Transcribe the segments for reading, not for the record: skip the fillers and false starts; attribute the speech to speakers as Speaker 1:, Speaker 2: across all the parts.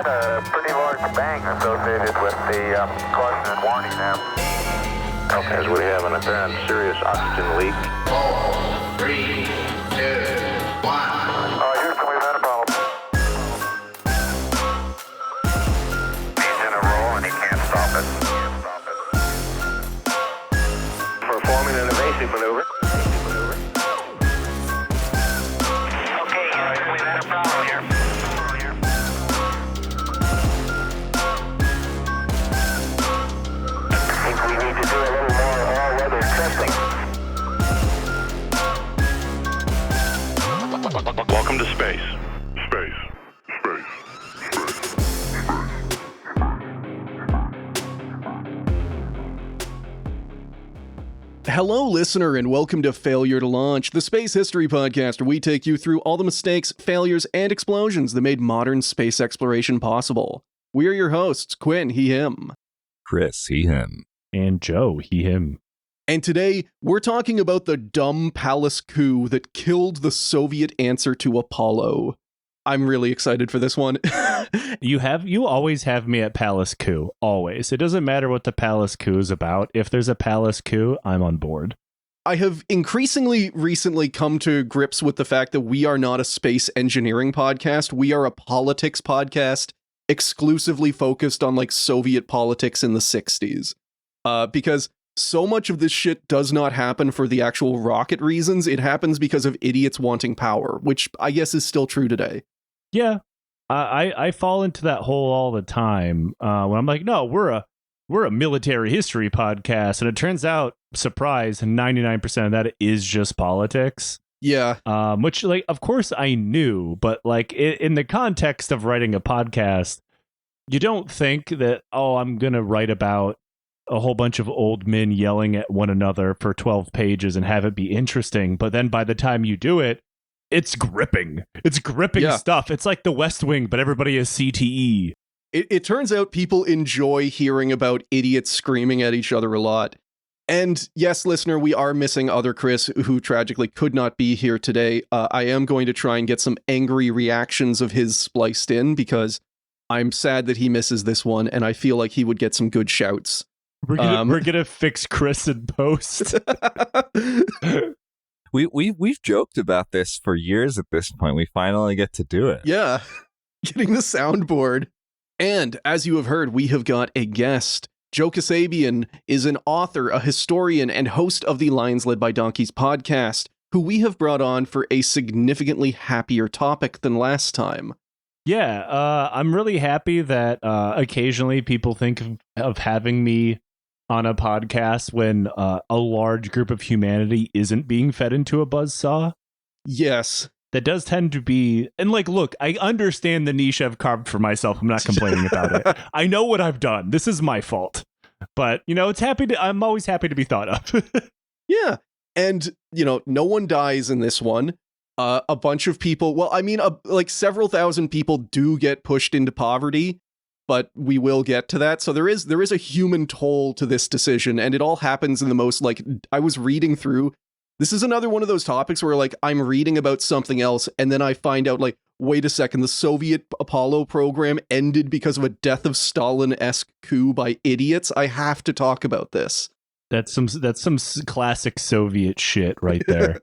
Speaker 1: get a pretty large bang associated with the caution and warning now. Okay, so we have an apparent serious oxygen leak.
Speaker 2: 4, 3, 2, 1.
Speaker 1: Houston, we've had a problem. He's in a roll and he can't stop it. Performing an evasive maneuver. Okay, Houston, we've had a problem here. I think we need to do a little more all-weather testing.
Speaker 3: Welcome to space.
Speaker 4: Hello, listener, and welcome to Failure to Launch, the space history podcast where we take you through all the mistakes, failures, and explosions that made modern space exploration possible. We are your hosts, Quinn, he, him.
Speaker 5: Chris, he, him.
Speaker 6: And Joe, he, him.
Speaker 4: And today, we're talking about the dumb palace coup that killed the Soviet answer to Apollo. I'm really excited for this one.
Speaker 6: You always have me at palace coup, always. It doesn't matter what the palace coup is about. If there's a palace coup, I'm on board.
Speaker 4: I have increasingly recently come to grips with the fact that we are not a space engineering podcast. We are a politics podcast exclusively focused on like Soviet politics in the 60s. Because so much of this shit does not happen for the actual rocket reasons. It happens because of idiots wanting power, which I guess is still true today.
Speaker 6: Yeah, I fall into that hole all the time when I'm like, no, we're a military history podcast, and it turns out, surprise, 99% of that is just politics.
Speaker 4: Yeah.
Speaker 6: Which, like, of course I knew, but like in the context of writing a podcast, you don't think that, oh, I'm gonna write about a whole bunch of old men yelling at one another for 12 pages and have it be interesting. But then by the time you do it, it's gripping. It's gripping stuff. It's like the West Wing, but everybody is CTE.
Speaker 4: It turns out people enjoy hearing about idiots screaming at each other a lot. And yes, listener, we are missing other Chris, who tragically could not be here today. I am going to try and get some angry reactions of his spliced in because I'm sad that he misses this one, and I feel like he would get some good shouts.
Speaker 6: We're gonna fix Chris in post.
Speaker 5: We've joked about this for years at this point. We finally get to do it.
Speaker 4: Yeah, getting the soundboard. And as you have heard, we have got a guest. Joe Kassabian is an author, a historian, and host of the Lions Led by Donkeys podcast, who we have brought on for a significantly happier topic than last time.
Speaker 6: Yeah, I'm really happy that occasionally people think of having me on a podcast when a large group of humanity isn't being fed into a buzzsaw.
Speaker 4: Yes.
Speaker 6: That does tend to be, and like, look, I understand the niche I've carved for myself. I'm not complaining about it. I know what I've done. This is my fault. But, you know, I'm always happy to be thought of.
Speaker 4: Yeah. And, you know, no one dies in this one. A bunch of people, well, I mean, like several thousand people do get pushed into poverty, but we will get to that. So there is a human toll to this decision, and it all happens in the most, like, I was reading through. This is another one of those topics where, like, I'm reading about something else, and then I find out, like, wait a second, the Soviet Apollo program ended because of a death of Stalin-esque coup by idiots. I have to talk about this.
Speaker 6: That's some classic Soviet shit right there.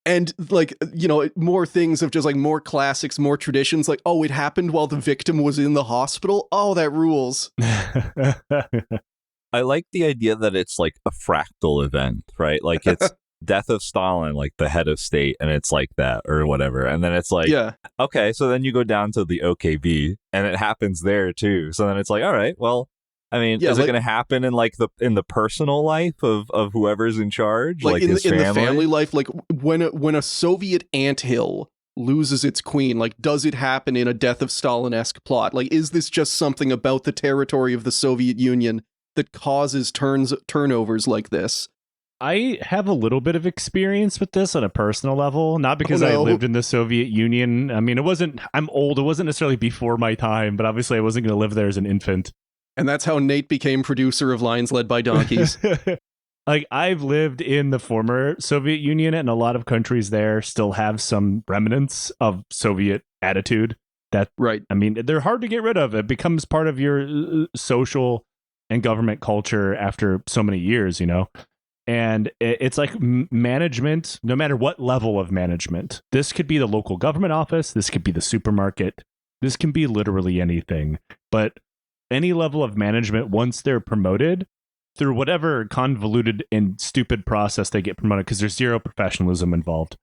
Speaker 4: And, like, you know, more things of just, like, more classics, more traditions. Like, oh, it happened while the victim was in the hospital? Oh, that rules.
Speaker 5: I like the idea that it's, like, a fractal event, right? Like, it's death of Stalin, like, the head of state, and it's like that, or whatever. And then it's like,
Speaker 4: yeah.
Speaker 5: Okay, so then you go down to the OKB, and it happens there, too. So then it's like, all right, well, I mean,
Speaker 4: yeah,
Speaker 5: is it going to happen in like the personal life of whoever's in charge, like
Speaker 4: in
Speaker 5: his
Speaker 4: family?
Speaker 5: In the
Speaker 4: family life? Like when a Soviet anthill loses its queen, like does it happen in a death of Stalin-esque plot? Like, is this just something about the territory of the Soviet Union that causes turnovers like this?
Speaker 6: I have a little bit of experience with this on a personal level, not because I lived in the Soviet Union. I mean, I'm old. It wasn't necessarily before my time, but obviously I wasn't going to live there as an infant.
Speaker 4: And that's how Nate became producer of Lions Led by Donkeys.
Speaker 6: Like, I've lived in the former Soviet Union, and a lot of countries there still have some remnants of Soviet attitude.
Speaker 4: Right.
Speaker 6: I mean, they're hard to get rid of. It becomes part of your social and government culture after so many years, you know? And it's like management, no matter what level of management. This could be the local government office. This could be the supermarket. This can be literally anything. But any level of management, once they're promoted, through whatever convoluted and stupid process they get promoted, because there's zero professionalism involved,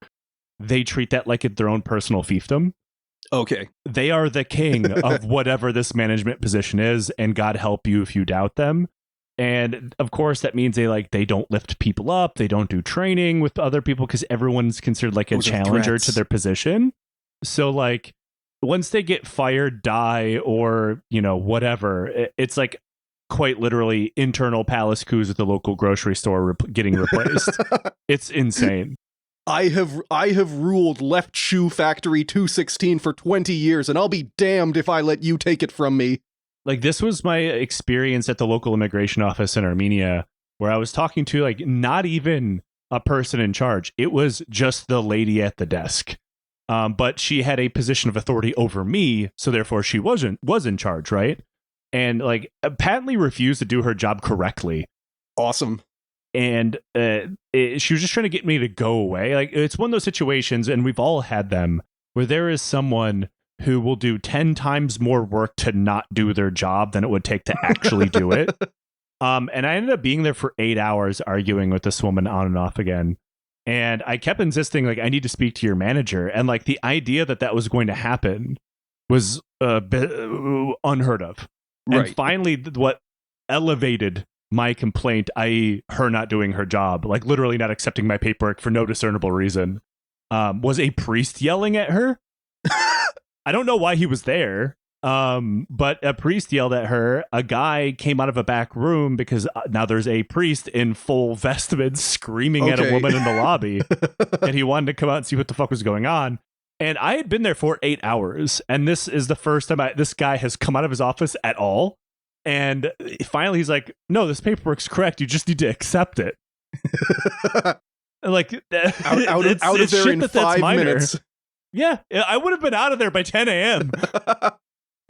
Speaker 6: they treat that like it's their own personal fiefdom.
Speaker 4: Okay.
Speaker 6: They are the king of whatever this management position is, and God help you if you doubt them. And of course, that means they don't lift people up. They don't do training with other people because everyone's considered like a
Speaker 4: Those are
Speaker 6: challenger
Speaker 4: threats.
Speaker 6: to their position. So like once they get fired, die, or, you know, whatever, it's like quite literally internal palace coups at the local grocery store getting replaced. It's insane.
Speaker 4: I have ruled Left Shoe Factory 216 for 20 years, and I'll be damned if I let you take it from me.
Speaker 6: Like, this was my experience at the local immigration office in Armenia, where I was talking to like not even a person in charge. It was just the lady at the desk. But she had a position of authority over me, so therefore she was in charge, right? And like patently refused to do her job correctly.
Speaker 4: Awesome.
Speaker 6: And she was just trying to get me to go away. Like, it's one of those situations, and we've all had them, where there is someone who will do 10 times more work to not do their job than it would take to actually do it. And I ended up being there for 8 hours arguing with this woman on and off again. And I kept insisting, like, I need to speak to your manager. And like the idea that was going to happen was unheard of.
Speaker 4: Right.
Speaker 6: And finally, what elevated my complaint, i.e. her not doing her job, like literally not accepting my paperwork for no discernible reason, was a priest yelling at her. I don't know why he was there, but a priest yelled at her. A guy came out of a back room because now there's a priest in full vestments screaming at a woman in the lobby, and he wanted to come out and see what the fuck was going on. And I had been there for 8 hours, and this is the first time this guy has come out of his office at all. And finally he's like, no, this paperwork's correct. You just need to accept it. Like
Speaker 4: out of there in 5 minutes.
Speaker 6: Yeah, I would have been out of there by 10 a.m.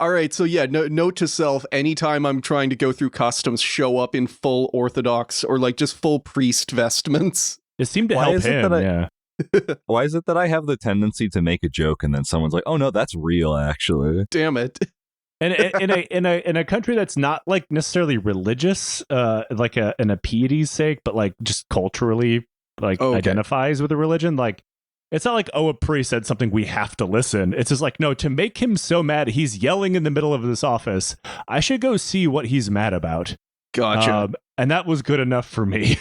Speaker 4: All right, so yeah, note to self, anytime I'm trying to go through customs, show up in full Orthodox or like just full priest vestments.
Speaker 6: It seemed to help him, yeah.
Speaker 5: Why is it that I have the tendency to make a joke and then someone's like, oh no, that's real, actually?
Speaker 4: Damn it.
Speaker 6: And in a country that's not like necessarily religious, like in a piety's sake, but like just culturally like identifies with a religion, like it's not like, oh, a priest said something, we have to listen. It's just like, no, to make him so mad, he's yelling in the middle of this office. I should go see what he's mad about.
Speaker 4: Gotcha.
Speaker 6: And that was good enough for me.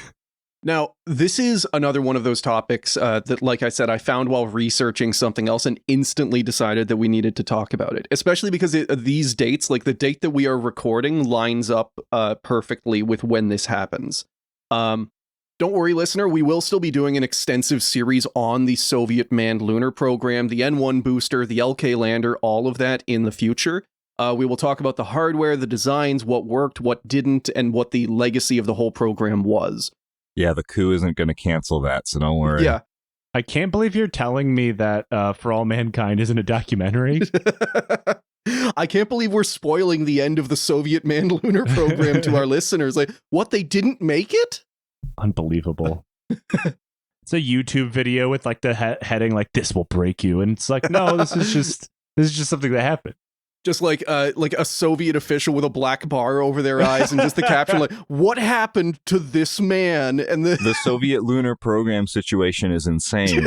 Speaker 4: Now, this is another one of those topics that, like I said, I found while researching something else and instantly decided that we needed to talk about it, especially because these dates, like the date that we are recording, lines up perfectly with when this happens. Don't worry, listener, we will still be doing an extensive series on the Soviet manned lunar program, the N1 booster, the LK lander, all of that in the future. We will talk about the hardware, the designs, what worked, what didn't, and what the legacy of the whole program was.
Speaker 5: Yeah, the coup isn't going to cancel that, so don't worry.
Speaker 4: Yeah.
Speaker 6: I can't believe you're telling me that For All Mankind isn't a documentary.
Speaker 4: I can't believe we're spoiling the end of the Soviet manned lunar program to our listeners. Like, what, they didn't make it?
Speaker 6: Unbelievable. It's a YouTube video with like the heading like, this will break you. And it's like, no, this is just something that happened.
Speaker 4: Just like a Soviet official with a black bar over their eyes and just the caption like, what happened to this man? And
Speaker 5: the Soviet lunar program situation is insane.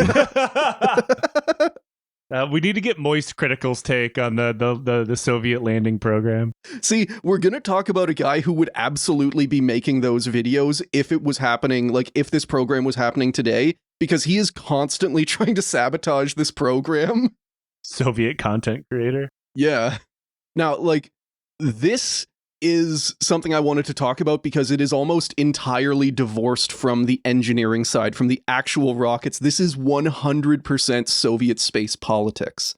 Speaker 6: We need to get Moist Critical's take on the Soviet landing program.
Speaker 4: See, we're going to talk about a guy who would absolutely be making those videos if it was happening, like if this program was happening today, because he is constantly trying to sabotage this program.
Speaker 6: Soviet content creator.
Speaker 4: Yeah. Now, like, this is something I wanted to talk about because it is almost entirely divorced from the engineering side, from the actual rockets. This is 100% Soviet space politics.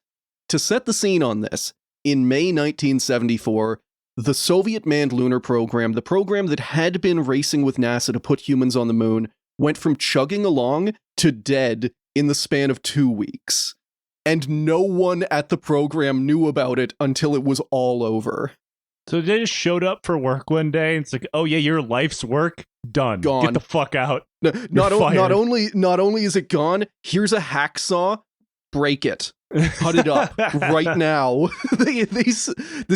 Speaker 4: To set the scene on this, in May 1974, the Soviet manned lunar program, the program that had been racing with NASA to put humans on the moon, went from chugging along to dead in the span of 2 weeks. and no one at the program knew about it until it was all over.
Speaker 6: So they just showed up for work one day and it's like, oh yeah, your life's work done.
Speaker 4: Gone.
Speaker 6: Get the fuck out.
Speaker 4: Not only is it gone, here's a hacksaw, break it. Cut it up right now. This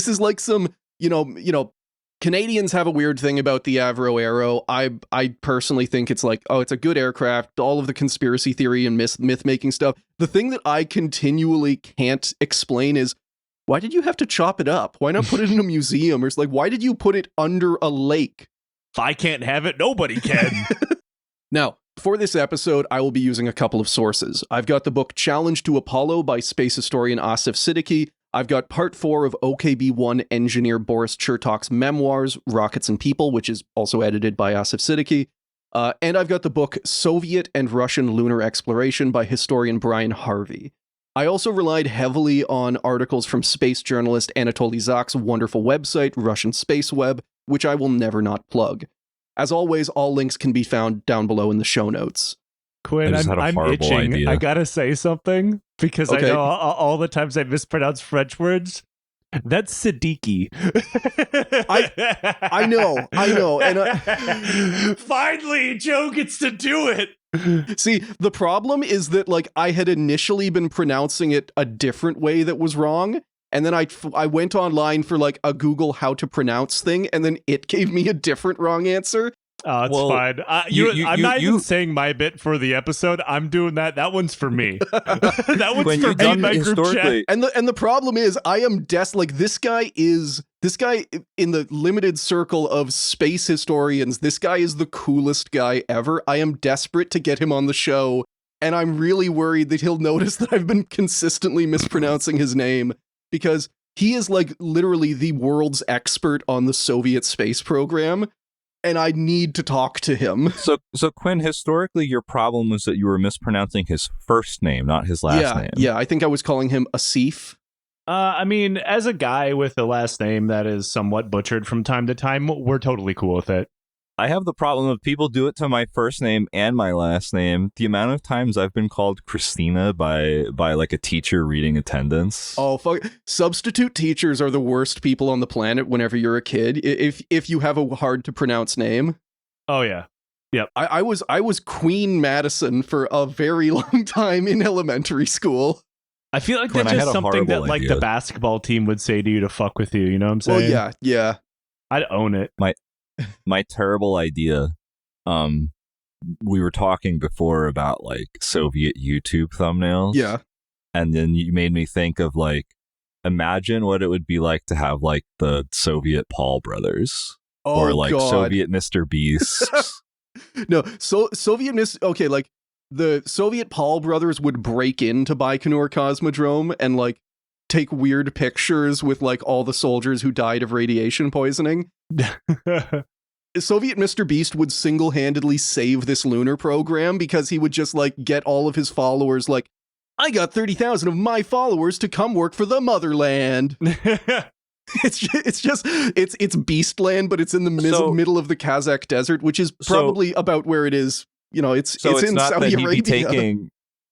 Speaker 4: is like some, you know, Canadians have a weird thing about the Avro Arrow. I personally think it's like, oh, it's a good aircraft, all of the conspiracy theory and myth-making stuff. The thing that I continually can't explain is, why did you have to chop it up? Why not put it in a museum? Or it's like, why did you put it under a lake?
Speaker 6: If I can't have it, nobody can.
Speaker 4: Now, for this episode, I will be using a couple of sources. I've got the book Challenge to Apollo by space historian Asif Siddiqi. I've got part 4 of OKB-1 engineer Boris Chertok's memoirs, Rockets and People, which is also edited by Asif Siddiqi. And I've got the book Soviet and Russian Lunar Exploration by historian Brian Harvey. I also relied heavily on articles from space journalist Anatoly Zak's wonderful website, Russian Space Web, which I will never not plug. As always, all links can be found down below in the show notes.
Speaker 6: Quinn, I'm itching.
Speaker 5: idea.
Speaker 6: I gotta say something because I know all the times I mispronounce French words. That's Siddiqi.
Speaker 4: I know. And
Speaker 6: finally, Joe gets to do it.
Speaker 4: see, the problem is that like I had initially been pronouncing it a different way that was wrong. And then I went online for like a Google how to pronounce thing, and then it gave me a different wrong answer.
Speaker 6: Oh, it's fine. I'm not even saying my bit for the episode. I'm doing that. That one's for me. That one's
Speaker 5: when
Speaker 6: for me in my group chat.
Speaker 4: And the problem is, I am like this guy in the limited circle of space historians. This guy is the coolest guy ever. I am desperate to get him on the show, and I'm really worried that he'll notice that I've been consistently mispronouncing his name, because he is like literally the world's expert on the Soviet space program. And I need to talk to him.
Speaker 5: So Quinn, historically, your problem was that you were mispronouncing his first name, not his last name.
Speaker 4: Yeah, I think I was calling him Asif.
Speaker 6: I mean, as a guy with a last name that is somewhat butchered from time to time, we're totally cool with it.
Speaker 5: I have the problem of people do it to my first name and my last name. The amount of times I've been called Christina by like a teacher reading attendance.
Speaker 4: Oh, fuck. Substitute teachers are the worst people on the planet whenever you're a kid, if you have a hard to pronounce name.
Speaker 6: Oh, yeah. Yep.
Speaker 4: I was Queen Madison for a very long time in elementary school.
Speaker 6: I feel like that's just something that like the basketball team would say to you to fuck with you, you know what I'm saying?
Speaker 4: Well, yeah.
Speaker 6: I'd own it.
Speaker 5: My terrible idea. We were talking before about like Soviet YouTube thumbnails.
Speaker 4: Yeah.
Speaker 5: And then you made me think of like, imagine what it would be like to have like the Soviet Paul brothers.
Speaker 4: Oh,
Speaker 5: or like
Speaker 4: God.
Speaker 5: Soviet Mr. Beast.
Speaker 4: No, okay, like the Soviet Paul brothers would break into Baikonur Cosmodrome and like take weird pictures with like all the soldiers who died of radiation poisoning. Soviet Mr. Beast would single-handedly save this lunar program because he would just like get all of his followers like, I got 30,000 of my followers to come work for the motherland. It's Beastland, but it's in the middle of the Kazakh desert, which is probably about where it is. You know, it's in Saudi Arabia.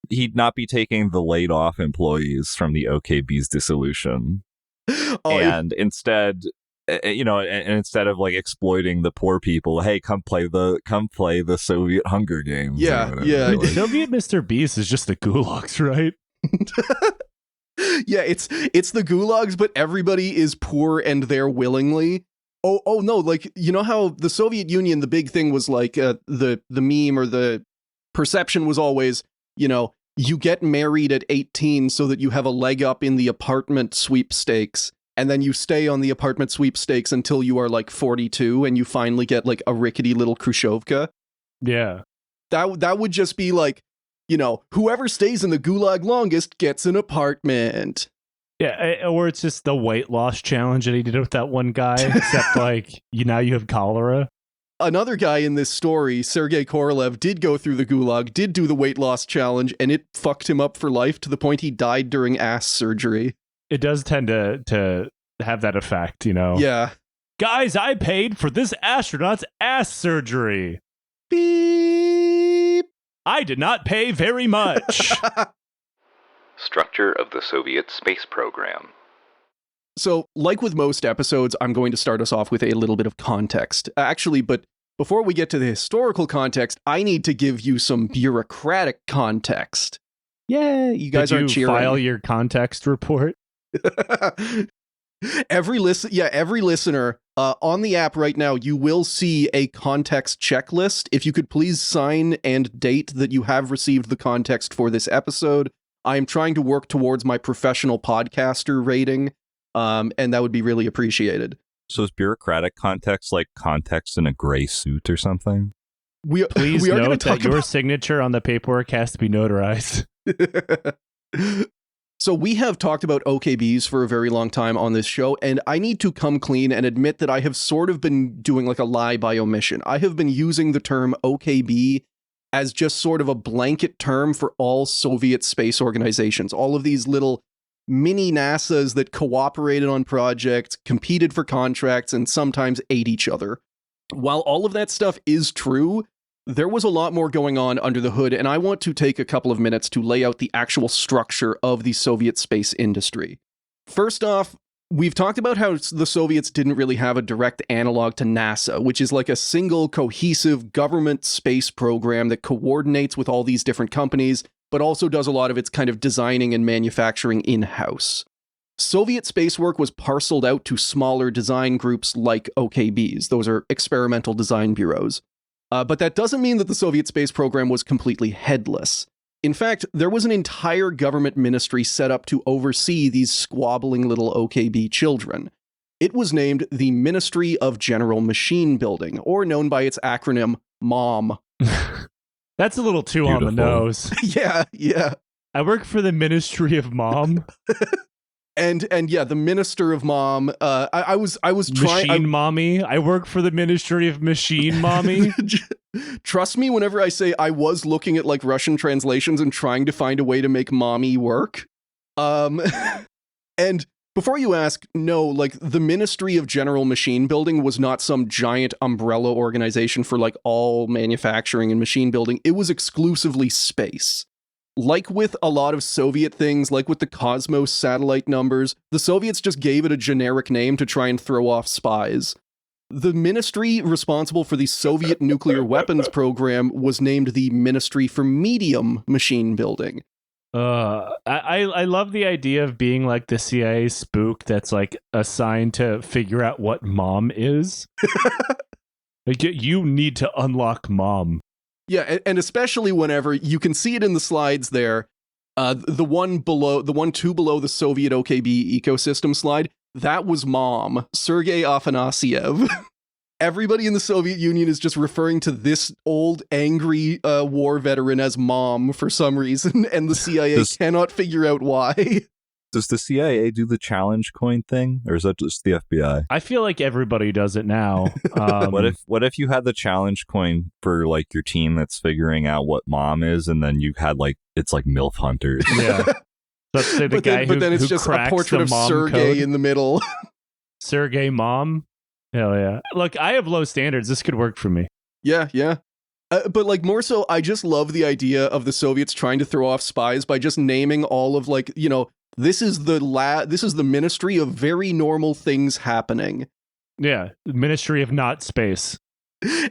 Speaker 5: He'd not be taking the laid off employees from the OKB's dissolution. Instead, instead of like exploiting the poor people, hey, come play the Soviet Hunger Games.
Speaker 4: Yeah.
Speaker 6: Soviet Mr. Beast is just the gulags, right?
Speaker 4: Yeah, it's the gulags, but everybody is poor and there willingly. Oh no, like, you know how the Soviet Union, the big thing was like the meme or the perception was always, you know, you get married at 18 so that you have a leg up in the apartment sweepstakes, and then you stay on the apartment sweepstakes until you are like 42 and you finally get like a rickety little Khrushchevka.
Speaker 6: Yeah.
Speaker 4: That would just be like, you know, whoever stays in the gulag longest gets an apartment.
Speaker 6: Yeah, or it's just the weight loss challenge that he did with that one guy, except like, now you have cholera.
Speaker 4: Another guy in this story, Sergei Korolev, did go through the gulag, did do the weight loss challenge, and it fucked him up for life to the point he died during ass surgery.
Speaker 6: It does tend to have that effect, you know?
Speaker 4: Yeah.
Speaker 6: Guys, I paid for this astronaut's ass surgery.
Speaker 4: Beep.
Speaker 6: I did not pay very much.
Speaker 3: Structure of the Soviet Space Program.
Speaker 4: So, like with most episodes, I'm going to start us off with a little bit of context. Actually, but before we get to the historical context, I need to give you some bureaucratic context. Yeah, you guys aren't cheering.
Speaker 6: Did you file your context report?
Speaker 4: Every listener on the app right now, you will see a context checklist. If you could please sign and date that you have received the context for this episode. I am trying to work towards my professional podcaster rating, and that would be really appreciated.
Speaker 5: So is bureaucratic context like context in a gray suit or something?
Speaker 6: Please
Speaker 4: we are
Speaker 6: note that your
Speaker 4: about...
Speaker 6: signature on the paperwork has to be notarized.
Speaker 4: So we have talked about OKBs for a very long time on this show, and I need to come clean and admit that I have sort of been doing like a lie by omission. I have been using the term OKB as just sort of a blanket term for all Soviet space organizations, all of these little mini NASAs that cooperated on projects, competed for contracts, and sometimes ate each other. While all of that stuff is true, there was a lot more going on under the hood, and I want to take a couple of minutes to lay out the actual structure of the Soviet space industry. First off, we've talked about how the Soviets didn't really have a direct analog to NASA, which is like a single cohesive government space program that coordinates with all these different companies, but also does a lot of its kind of designing and manufacturing in-house. Soviet space work was parceled out to smaller design groups like OKBs. Those are experimental design bureaus. But that doesn't mean that the Soviet space program was completely headless. In fact, there was an entire government ministry set up to oversee these squabbling little OKB children. It was named the Ministry of General Machine Building, or known by its acronym MOM.
Speaker 6: That's a little too on the nose.
Speaker 4: Yeah.
Speaker 6: I work for the Ministry of Mom.
Speaker 4: And yeah, the Minister of Mom. I was trying.
Speaker 6: Machine Mommy. I work for the Ministry of Machine Mommy.
Speaker 4: Trust me, whenever I say I was looking at like Russian translations and trying to find a way to make mommy work. And before you ask, no, like the Ministry of General Machine Building was not some giant umbrella organization for like all manufacturing and machine building. It was exclusively space. Like with a lot of Soviet things, like with the Cosmos satellite numbers, the Soviets just gave it a generic name to try and throw off spies. The ministry responsible for the Soviet nuclear weapons program was named the Ministry for Medium Machine Building.
Speaker 6: I love the idea of being like the CIA spook that's like assigned to figure out what mom is. Like you need to unlock mom.
Speaker 4: Yeah, and especially whenever you can see it in the slides there, the one two below the Soviet OKB ecosystem slide, that was Mom, Sergei Afanasyev. Everybody in the Soviet Union is just referring to this old, angry war veteran as Mom for some reason, and the CIA cannot figure out why.
Speaker 5: Does the CIA do the challenge coin thing, or is that just the FBI?
Speaker 6: I feel like everybody does it now.
Speaker 5: What if you had the challenge coin for like your team that's figuring out what mom is, and then you had like it's like MILF Hunters?
Speaker 6: Yeah. Let's say the guy
Speaker 4: but then it's just a portrait of Sergei in the middle.
Speaker 6: Sergei Mom? Hell yeah. Look, I have low standards. This could work for me.
Speaker 4: Yeah. But like more so, I just love the idea of the Soviets trying to throw off spies by just naming all of like, you know, this is the Ministry of Very Normal Things Happening.
Speaker 6: Yeah, Ministry of Not Space.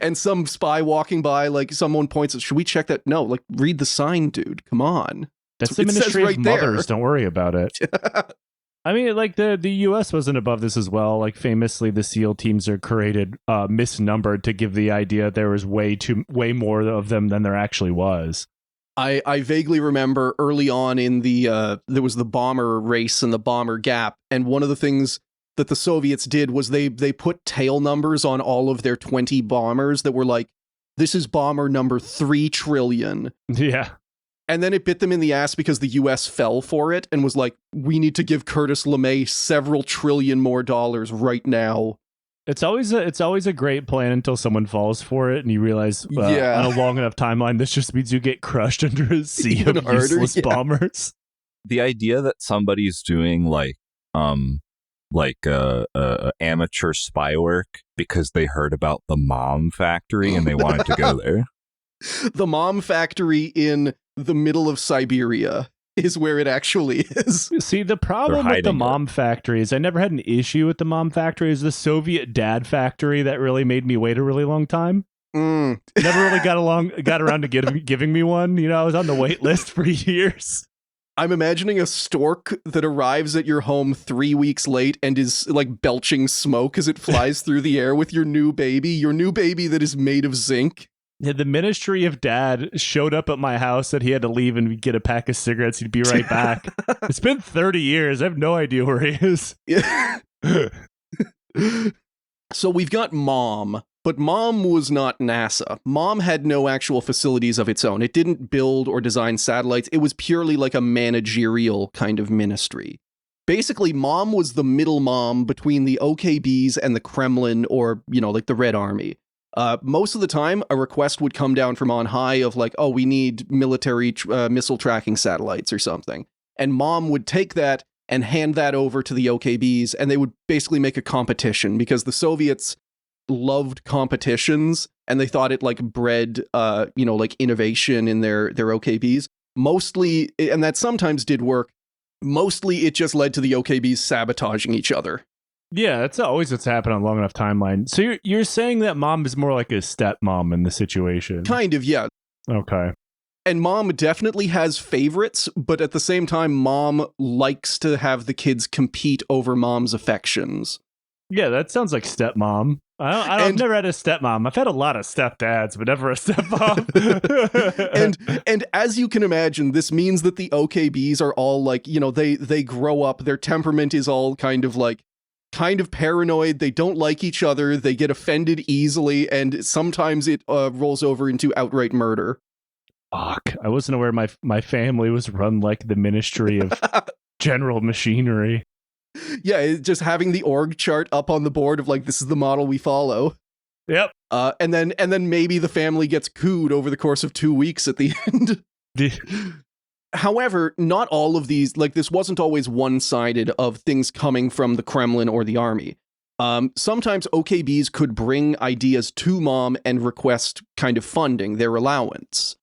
Speaker 4: And some spy walking by, like someone points at, should we check that? No, like read the sign, dude. Come on.
Speaker 6: That's the Ministry of Mothers. Don't worry about it. I mean, like the U.S. wasn't above this as well. Like famously, the SEAL teams are created misnumbered to give the idea there was way more of them than there actually was.
Speaker 4: I vaguely remember early on in the there was the bomber race and the bomber gap, and one of the things that the Soviets did was they put tail numbers on all of their 20 bombers that were like, this is bomber number 3 trillion.
Speaker 6: Yeah.
Speaker 4: And then it bit them in the ass because the US fell for it and was like, we need to give Curtis LeMay several trillion more dollars right now.
Speaker 6: It's always a great plan until someone falls for it and you realize on a long enough timeline, this just means you get crushed under a sea of useless bombers.
Speaker 5: The idea that somebody's doing like amateur spy work because they heard about the Mom Factory and they wanted to go there.
Speaker 4: The Mom Factory in the middle of Siberia. is where it actually is.
Speaker 6: See, the problem with the mom factory is I never had an issue with the mom factory. Is the Soviet dad factory that really made me wait a really long time. Never really got around to giving me one. I was on the wait list for years.
Speaker 4: I'm imagining a stork that arrives at your home 3 weeks late and is like belching smoke as it flies through the air with your new baby that is made of zinc.
Speaker 6: Yeah, the Ministry of Dad showed up at my house, said he had to leave and get a pack of cigarettes. He'd be right back. It's been 30 years. I have no idea where he is.
Speaker 4: Yeah. So we've got Mom, but Mom was not NASA. Mom had no actual facilities of its own. It didn't build or design satellites. It was purely like a managerial kind of ministry. Basically, Mom was the middle mom between the OKBs and the Kremlin, or, like the Red Army. Most of the time, a request would come down from on high of like, oh, we need military missile tracking satellites or something. And Mom would take that and hand that over to the OKBs, and they would basically make a competition because the Soviets loved competitions and they thought it like bred, like innovation in their OKBs. Mostly, and that sometimes did work, mostly it just led to the OKBs sabotaging each other.
Speaker 6: Yeah, that's always what's happened on Long Enough Timeline. So you're saying that Mom is more like a stepmom in the situation?
Speaker 4: Kind of, yeah.
Speaker 6: Okay.
Speaker 4: And Mom definitely has favorites, but at the same time, Mom likes to have the kids compete over Mom's affections.
Speaker 6: Yeah, that sounds like stepmom. I've never had a stepmom. I've had a lot of stepdads, but never a stepmom.
Speaker 4: and as you can imagine, this means that the OKBs are all like, they grow up. Their temperament is all kind of paranoid. They don't like each other. They get offended easily, and sometimes it rolls over into outright murder.
Speaker 6: Fuck, I wasn't aware my family was run like the Ministry of General Machinery.
Speaker 4: Yeah, just having the org chart up on the board of like, this is the model we follow.
Speaker 6: Yep.
Speaker 4: And then maybe the family gets cooed over the course of 2 weeks at the end. However, not all of these, like, this wasn't always one-sided of things coming from the Kremlin or the army. Sometimes OKBs could bring ideas to Mom and request kind of funding, their allowance.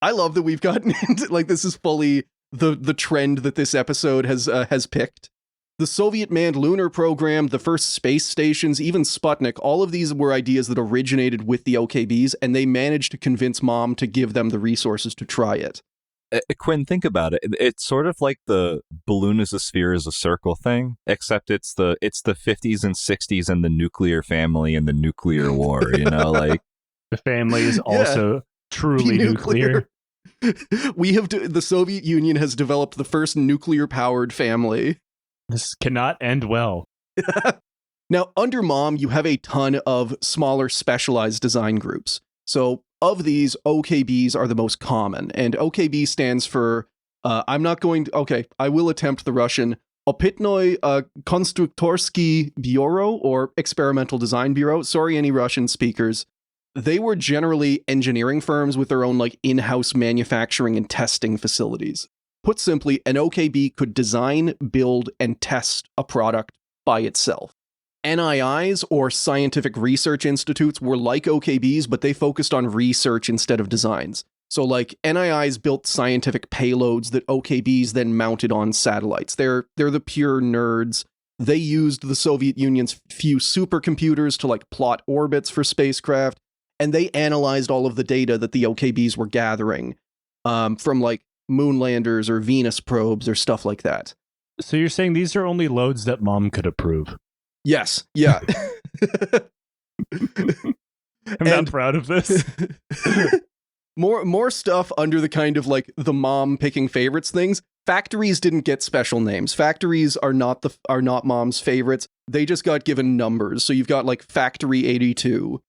Speaker 4: I love that we've gotten into, like, this is fully the trend that this episode has picked. The Soviet-manned lunar program, the first space stations, even Sputnik, all of these were ideas that originated with the OKBs, and they managed to convince Mom to give them the resources to try it.
Speaker 5: Quinn, think about it. It's sort of like the balloon is a sphere is a circle thing, except it's the 50s and 60s and the nuclear family and the nuclear war, like
Speaker 6: the family is also truly nuclear.
Speaker 4: The Soviet Union has developed the first nuclear-powered family.
Speaker 6: This cannot end well.
Speaker 4: Now, under Mom, you have a ton of smaller specialized design groups. So of these, OKBs are the most common, and OKB stands for, I will attempt the Russian, Opytnoy Konstruktorsky Bureau, or Experimental Design Bureau. Sorry, any Russian speakers. They were generally engineering firms with their own like in-house manufacturing and testing facilities. Put simply, an OKB could design, build, and test a product by itself. NIIs, or scientific research institutes, were like OKBs, but they focused on research instead of designs. So like NIIs built scientific payloads that OKBs then mounted on satellites. They're the pure nerds. They used the Soviet Union's few supercomputers to like plot orbits for spacecraft, and they analyzed all of the data that the OKBs were gathering from like moon landers or Venus probes or stuff like that.
Speaker 6: So you're saying these are only loads that Mom could approve?
Speaker 4: Yes. Yeah.
Speaker 6: I'm not proud of this.
Speaker 4: More stuff under the kind of like the Mom picking favorites things. Factories didn't get special names. Factories are not Mom's favorites. They just got given numbers. So you've got like Factory 82.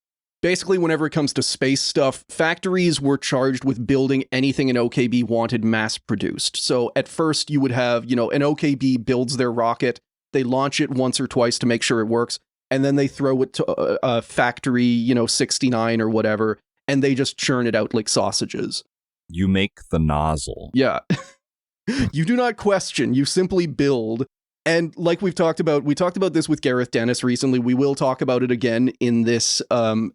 Speaker 4: Basically, whenever it comes to space stuff, factories were charged with building anything an OKB wanted mass-produced. So at first, you would have, an OKB builds their rocket, they launch it once or twice to make sure it works, and then they throw it to factory, 69 or whatever, and they just churn it out like sausages.
Speaker 5: You make the nozzle.
Speaker 4: Yeah. You do not question, you simply build. And like we talked about this with Gareth Dennis recently. We will talk about it again in this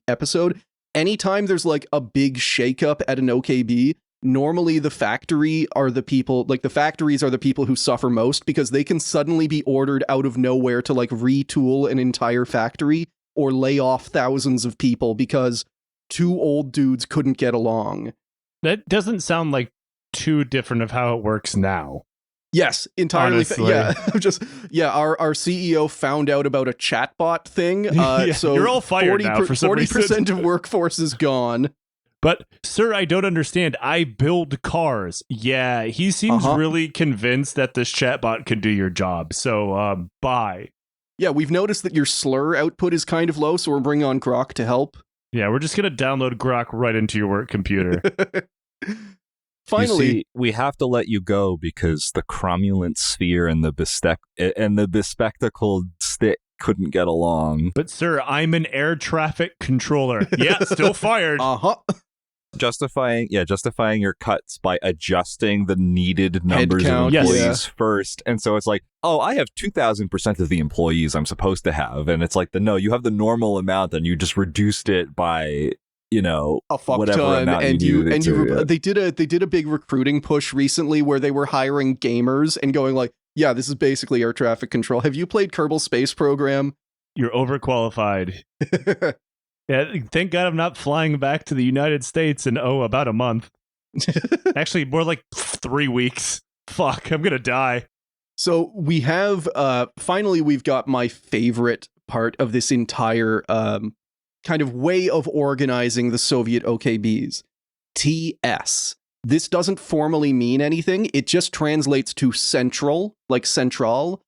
Speaker 4: episode. Anytime there's like a big shakeup at an OKB, normally the factories are the people who suffer most because they can suddenly be ordered out of nowhere to like retool an entire factory or lay off thousands of people because two old dudes couldn't get along.
Speaker 6: That doesn't sound like too different of how it works now.
Speaker 4: Yes, entirely.
Speaker 6: Yeah.
Speaker 4: Our CEO found out about a chatbot thing. So
Speaker 6: you're all fired now for some
Speaker 4: 40% of workforce is gone.
Speaker 6: But, sir, I don't understand. I build cars. Yeah, he seems really convinced that this chatbot can do your job. So, bye.
Speaker 4: Yeah, we've noticed that your slur output is kind of low, so we're bringing on Grok to help.
Speaker 6: Yeah, we're just going to download Grok right into your work computer.
Speaker 4: Finally,
Speaker 5: you see, we have to let you go because the cromulent sphere and the bespectacled stick couldn't get along.
Speaker 6: But, sir, I'm an air traffic controller. Yeah, still fired.
Speaker 5: Justifying your cuts by adjusting the needed numbers of employees first. And so it's like, oh, I have 2,000% of the employees I'm supposed to have. And it's like, no, you have the normal amount and you just reduced it by, a fuck whatever ton. Amount
Speaker 4: they did a big recruiting push recently where they were hiring gamers and going like, yeah, this is basically air traffic control. Have you played Kerbal Space Program?
Speaker 6: You're overqualified. Yeah, thank God I'm not flying back to the United States in, about a month. Actually, more like 3 weeks. Fuck, I'm gonna die.
Speaker 4: So we have, finally, we've got my favorite part of this entire kind of way of organizing the Soviet OKBs. TS. This doesn't formally mean anything. It just translates to central, like central.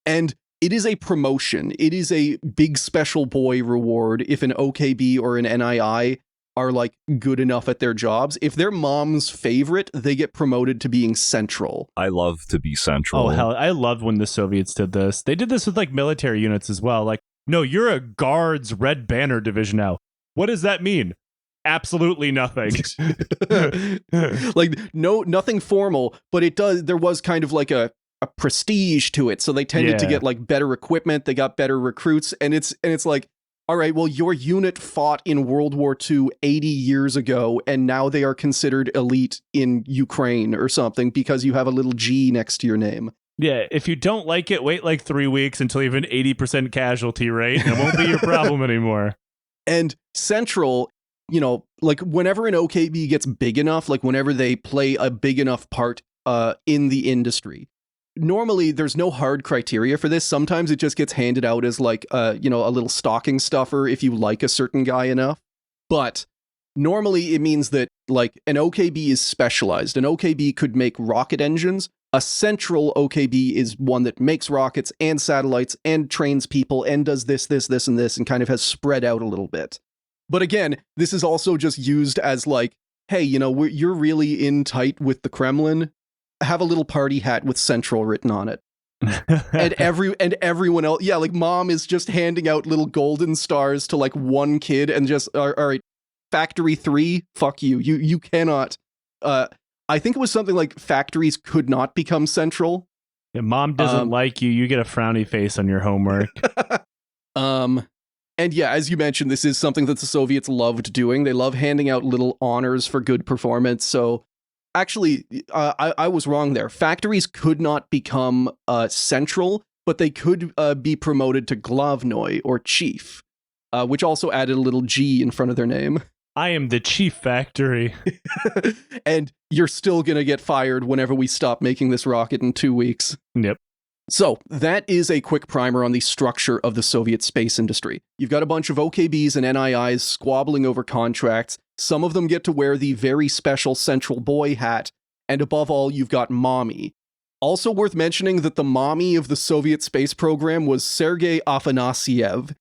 Speaker 4: And it is a promotion. It is a big special boy reward if an OKB or an NII are like good enough at their jobs. If they're mom's favorite, they get promoted to being central.
Speaker 5: I love to be central.
Speaker 6: Oh, hell, I loved when the Soviets did this. They did this with like military units as well. Like, no, you're a Guards Red Banner division now. What does that mean? Absolutely nothing.
Speaker 4: Like, nothing formal, but it does. There was kind of like a prestige to it, so they tended to get like better equipment. They got better recruits, and it's like, all right, well, your unit fought in World War II 80 years ago, and now they are considered elite in Ukraine or something because you have a little G next to your name.
Speaker 6: Yeah, if you don't like it, wait like 3 weeks until you have an 80% casualty rate, and it won't be your problem anymore.
Speaker 4: And Central, like whenever an OKB gets big enough, like whenever they play a big enough part in the industry, normally there's no hard criteria for this. Sometimes it just gets handed out as like, a little stocking stuffer if you like a certain guy enough. But normally it means that like an OKB is specialized. An OKB could make rocket engines. A central OKB is one that makes rockets and satellites and trains people and does this, and this, and kind of has spread out a little bit. But again, this is also just used as like, hey, you're really in tight with the Kremlin. Have a little party hat with Central written on it. and everyone else, like mom is just handing out little golden stars to like one kid and just, all right, Factory 3, fuck you. You cannot. I think it was something like factories could not become central.
Speaker 6: Yeah, mom doesn't like you. You get a frowny face on your homework.
Speaker 4: And yeah, as you mentioned, this is something that the Soviets loved doing. They love handing out little honors for good performance. So actually, I was wrong there. Factories could not become central, but they could be promoted to Glavnoy or chief, which also added a little G in front of their name.
Speaker 6: I am the chief factory.
Speaker 4: And you're still going to get fired whenever we stop making this rocket in 2 weeks.
Speaker 6: Yep.
Speaker 4: So that is a quick primer on the structure of the Soviet space industry. You've got a bunch of OKBs and NIIs squabbling over contracts. Some of them get to wear the very special central boy hat. And above all, you've got Mommy. Also worth mentioning that the mommy of the Soviet space program was Sergei Afanasyev.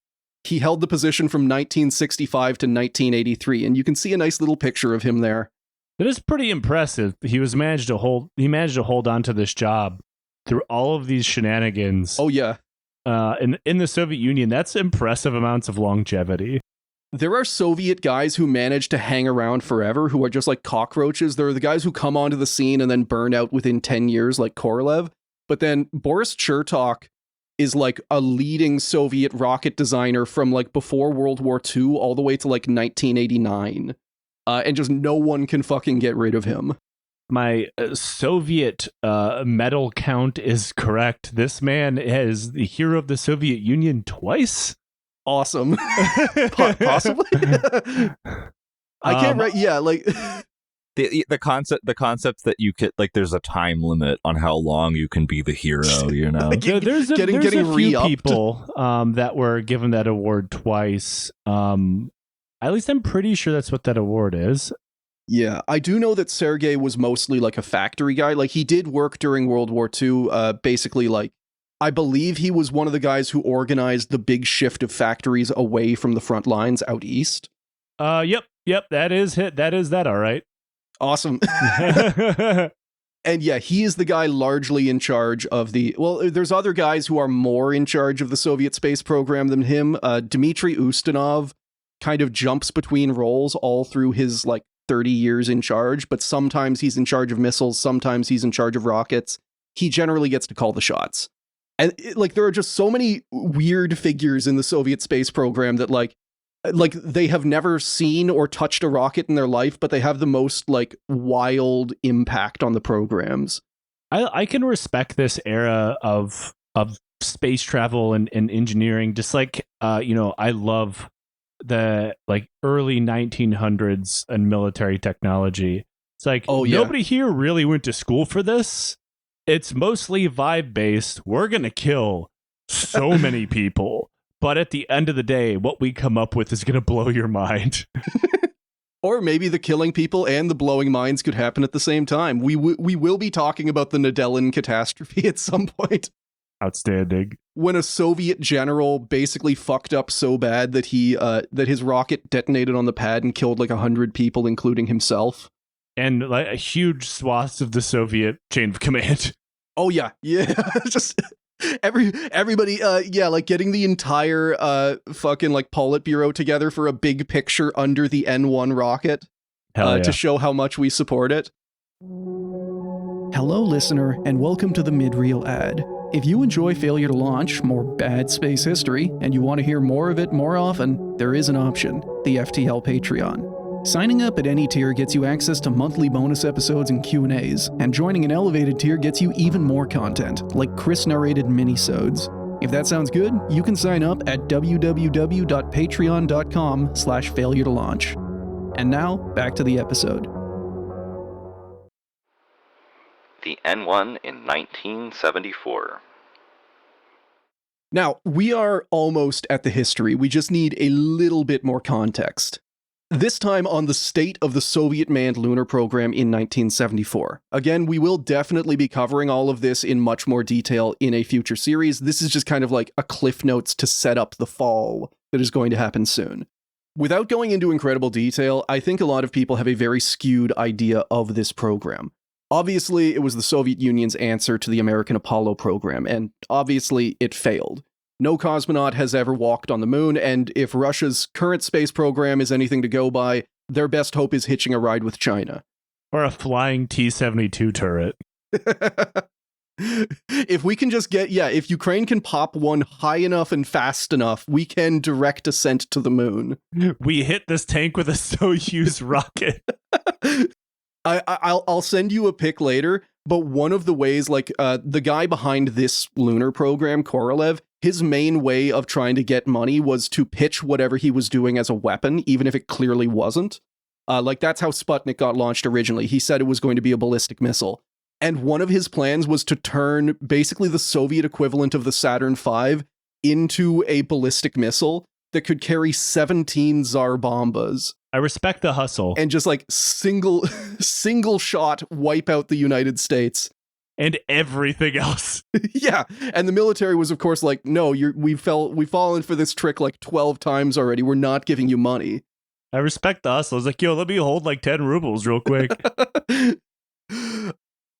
Speaker 4: He held the position from 1965 to 1983, and you can see a nice little picture of him there.
Speaker 6: It is pretty impressive. He managed to hold on to this job through all of these shenanigans.
Speaker 4: Oh yeah.
Speaker 6: In the Soviet Union, that's impressive amounts of longevity.
Speaker 4: There are Soviet guys who manage to hang around forever, who are just like cockroaches. There are the guys who come onto the scene and then burn out within 10 years, like Korolev. But then Boris Chertok is like a leading Soviet rocket designer from like before World War II all the way to like 1989. and just no one can fucking get rid of him.
Speaker 6: My Soviet medal count is correct. This man is the hero of the Soviet Union twice.
Speaker 4: Awesome. Possibly. I can't write. Yeah, like
Speaker 5: the concept that you could, like, there's a time limit on how long you can be the hero. You know,
Speaker 6: there's a few
Speaker 4: re-upped.
Speaker 6: people that were given that award twice. At least I'm pretty sure that's what that award is.
Speaker 4: Yeah, I do know that Sergei was mostly like a factory guy. Like, he did work during World War II. Basically, like, I believe he was one of the guys who organized the big shift of factories away from the front lines out east.
Speaker 6: Yep, that is it. That is that. All right.
Speaker 4: Awesome. And yeah, he is the guy largely in charge of the... Well, there's other guys who are more in charge of the Soviet space program than him. Dmitry Ustinov kind of jumps between roles all through his, like, 30 years in charge, but sometimes he's in charge of missiles, sometimes he's in charge of rockets. He generally gets to call the shots. And like, there are just so many weird figures in the Soviet space program that like they have never seen or touched a rocket in their life, but they have the most like wild impact on the programs.
Speaker 6: I can respect this era of space travel and engineering, just like I love the like early 1900s and military technology. It's like, nobody here really went to school for this. It's mostly vibe based. We're gonna kill so many people, but at the end of the day, what we come up with is gonna blow your mind.
Speaker 4: Or maybe the killing people and the blowing minds could happen at the same time. We will be talking about the Nedelin catastrophe at some point.
Speaker 6: Outstanding.
Speaker 4: When a Soviet general basically fucked up so bad that that his rocket detonated on the pad and killed like 100 people, including himself.
Speaker 6: And like a huge swaths of the Soviet chain of command.
Speaker 4: Oh yeah. Just everybody, like getting the entire fucking like Politburo together for a big picture under the N1 rocket to show how much we support it. Hello, listener, and welcome to the mid-reel ad. If you enjoy Failure to Launch, more bad space history, and you want to hear more of it more often, there is an option, the FTL Patreon. Signing up at any tier gets you access to monthly bonus episodes and Q&As, and joining an elevated tier gets you even more content, like Chris-narrated minisodes. If that sounds good, you can sign up at www.patreon.com/failure to launch. And now, back to the episode.
Speaker 3: The N1 in 1974.
Speaker 4: Now, we are almost at the history. We just need a little bit more context. This time on the state of the Soviet manned lunar program in 1974. Again, we will definitely be covering all of this in much more detail in a future series. This is just kind of like a cliff notes to set up the fall that is going to happen soon. Without going into incredible detail, I think a lot of people have a very skewed idea of this program. Obviously, it was the Soviet Union's answer to the American Apollo program, and obviously it failed. No cosmonaut has ever walked on the moon, and if Russia's current space program is anything to go by, their best hope is hitching a ride with China.
Speaker 6: Or a flying T-72 turret.
Speaker 4: If we can just if Ukraine can pop one high enough and fast enough, we can direct ascent to the moon.
Speaker 6: We hit this tank with a Soyuz rocket.
Speaker 4: I'll send you a pic later, but one of the ways, like, the guy behind this lunar program, Korolev, his main way of trying to get money was to pitch whatever he was doing as a weapon, even if it clearly wasn't. Like, that's how Sputnik got launched originally. He said it was going to be a ballistic missile. And one of his plans was to turn basically the Soviet equivalent of the Saturn V into a ballistic missile that could carry 17 Tsar bombas.
Speaker 6: I respect the hustle.
Speaker 4: And just like single shot wipe out the United States.
Speaker 6: And everything else.
Speaker 4: Yeah. And the military was, of course, like, no, we've fallen for this trick like 12 times already. We're not giving you money.
Speaker 6: I respect the hustle. I was like, yo, let me hold like 10 rubles real quick.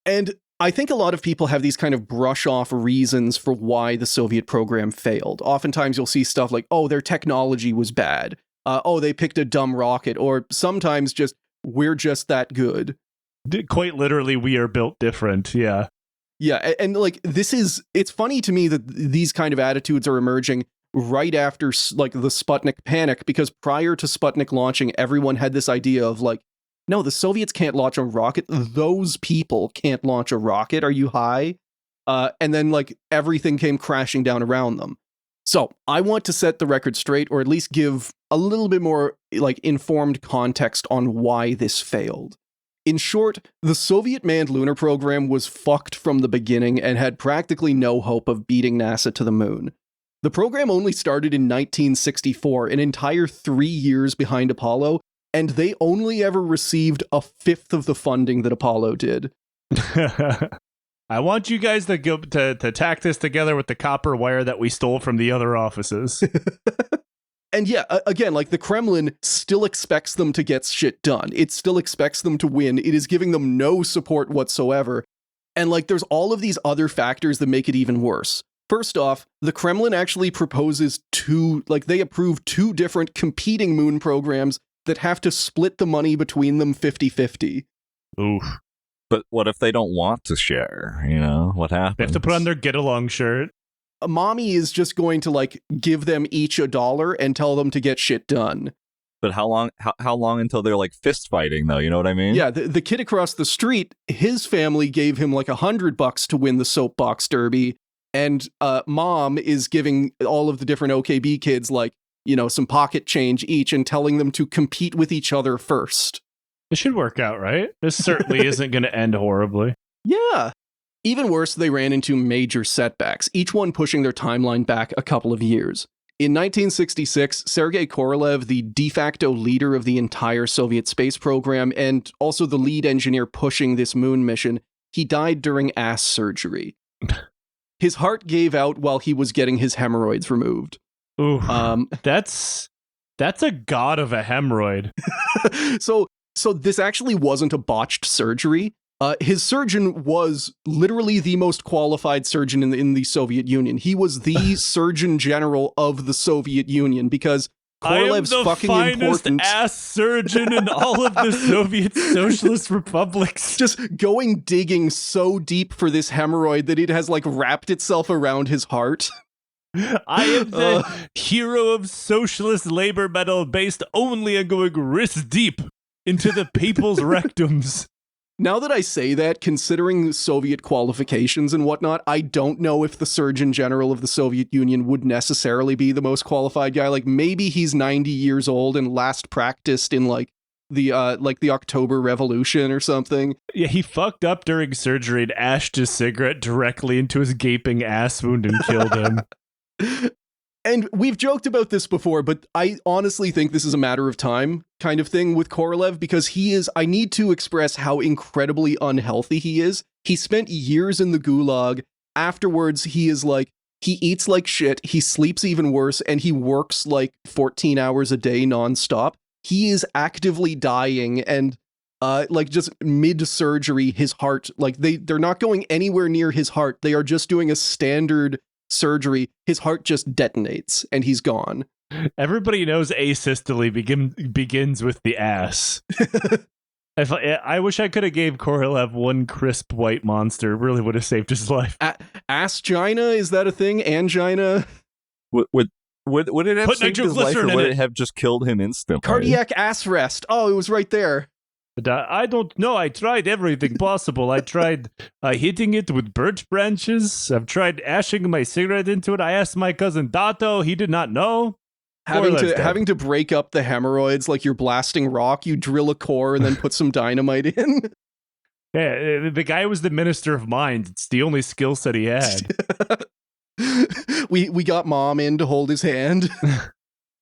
Speaker 4: And I think a lot of people have these kind of brush off reasons for why the Soviet program failed. Oftentimes you'll see stuff like, oh, their technology was bad. Oh, they picked a dumb rocket. Or sometimes just, we're just that good.
Speaker 6: Quite literally, we are built different. Yeah.
Speaker 4: Yeah. And like, it's funny to me that these kind of attitudes are emerging right after like the Sputnik panic, because prior to Sputnik launching, everyone had this idea of like, no, the Soviets can't launch a rocket. Those people can't launch a rocket. Are you high? And then like everything came crashing down around them. So I want to set the record straight, or at least give a little bit more like informed context on why this failed. In short, the Soviet manned lunar program was fucked from the beginning and had practically no hope of beating NASA to the moon. The program only started in 1964, an entire 3 years behind Apollo, and they only ever received a fifth of the funding that Apollo did.
Speaker 6: I want you guys to go to tack this together with the copper wire that we stole from the other offices.
Speaker 4: And yeah, again, like the Kremlin still expects them to get shit done. It still expects them to win. It is giving them no support whatsoever. And like there's all of these other factors that make it even worse. First off, the Kremlin actually proposes they approve 2 different competing moon programs that have to split the money between them 50-50.
Speaker 6: Oof.
Speaker 5: But what if they don't want to share? You know, what happens?
Speaker 6: They have to put on their get-along shirt.
Speaker 4: Mommy is just going to like give them each $1 and tell them to get shit done.
Speaker 5: But how long until they're like fist fighting though? You know what I mean?
Speaker 4: Yeah, the kid across the street, his family gave him like $100 to win the soapbox derby, and mom is giving all of the different OKB kids like, you know, some pocket change each and telling them to compete with each other first.
Speaker 6: It should work out, right? This certainly isn't going to end horribly.
Speaker 4: Yeah. Even worse, they ran into major setbacks, each one pushing their timeline back a couple of years. In 1966, Sergei Korolev, the de facto leader of the entire Soviet space program and also the lead engineer pushing this moon mission, he died during ass surgery. His heart gave out while he was getting his hemorrhoids removed.
Speaker 6: Ooh, that's a god of a hemorrhoid.
Speaker 4: So this actually wasn't a botched surgery. His surgeon was literally the most qualified surgeon in the Soviet Union. He was the Surgeon General of the Soviet Union because Korolev's fucking important. I am the finest
Speaker 6: ass surgeon in all of the Soviet Socialist republics.
Speaker 4: Just going digging so deep for this hemorrhoid that it has like wrapped itself around his heart.
Speaker 6: I am the hero of socialist labor medal based only on going wrist deep into the people's rectums.
Speaker 4: Now that I say that, considering Soviet qualifications and whatnot, I don't know if the Surgeon General of the Soviet Union would necessarily be the most qualified guy. Like maybe he's 90 years old and last practiced in like the October Revolution or something.
Speaker 6: Yeah, he fucked up during surgery and ashed his cigarette directly into his gaping ass wound and killed him.
Speaker 4: And we've joked about this before, but I honestly think this is a matter of time kind of thing with Korolev because I need to express how incredibly unhealthy he is. He spent years in the gulag. Afterwards, he eats like shit, he sleeps even worse, and he works like 14 hours a day nonstop. He is actively dying and like just mid-surgery, his heart, like they're not going anywhere near his heart. They are just doing a standard surgery. His heart just detonates and he's gone.
Speaker 6: Everybody knows asystole begins with the ass. I wish I could have gave Korolev one crisp white monster. It really would have saved his life.
Speaker 4: Asgina, is that a thing? Angina?
Speaker 5: Would it have saved his life, or would it have just killed him instantly?
Speaker 4: Cardiac ass rest. Oh, it was right there.
Speaker 6: I don't know. I tried everything possible. I tried hitting it with birch branches. I've tried ashing my cigarette into it. I asked my cousin Dato. He did not know.
Speaker 4: Having to break up the hemorrhoids like you're blasting rock. You drill a core and then put some dynamite in.
Speaker 6: Yeah, the guy was the Minister of Mines. It's the only skill set he had.
Speaker 4: We got mom in to hold his hand.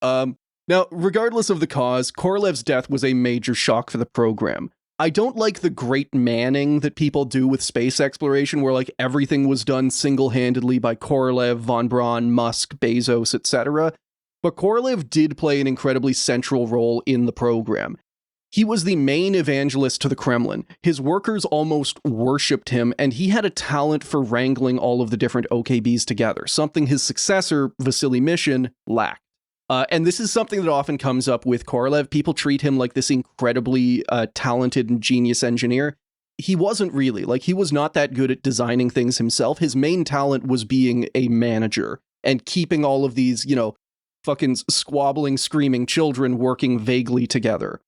Speaker 4: Now, regardless of the cause, Korolev's death was a major shock for the program. I don't like the great manning that people do with space exploration, where like everything was done single-handedly by Korolev, von Braun, Musk, Bezos, etc. But Korolev did play an incredibly central role in the program. He was the main evangelist to the Kremlin. His workers almost worshipped him, and he had a talent for wrangling all of the different OKBs together, something his successor, Vasily Mishin, lacked. And this is something that often comes up with Korolev. People treat him like this incredibly talented and genius engineer. He wasn't really. Like, he was not that good at designing things himself. His main talent was being a manager. and keeping all of these, fucking squabbling, screaming children working vaguely together.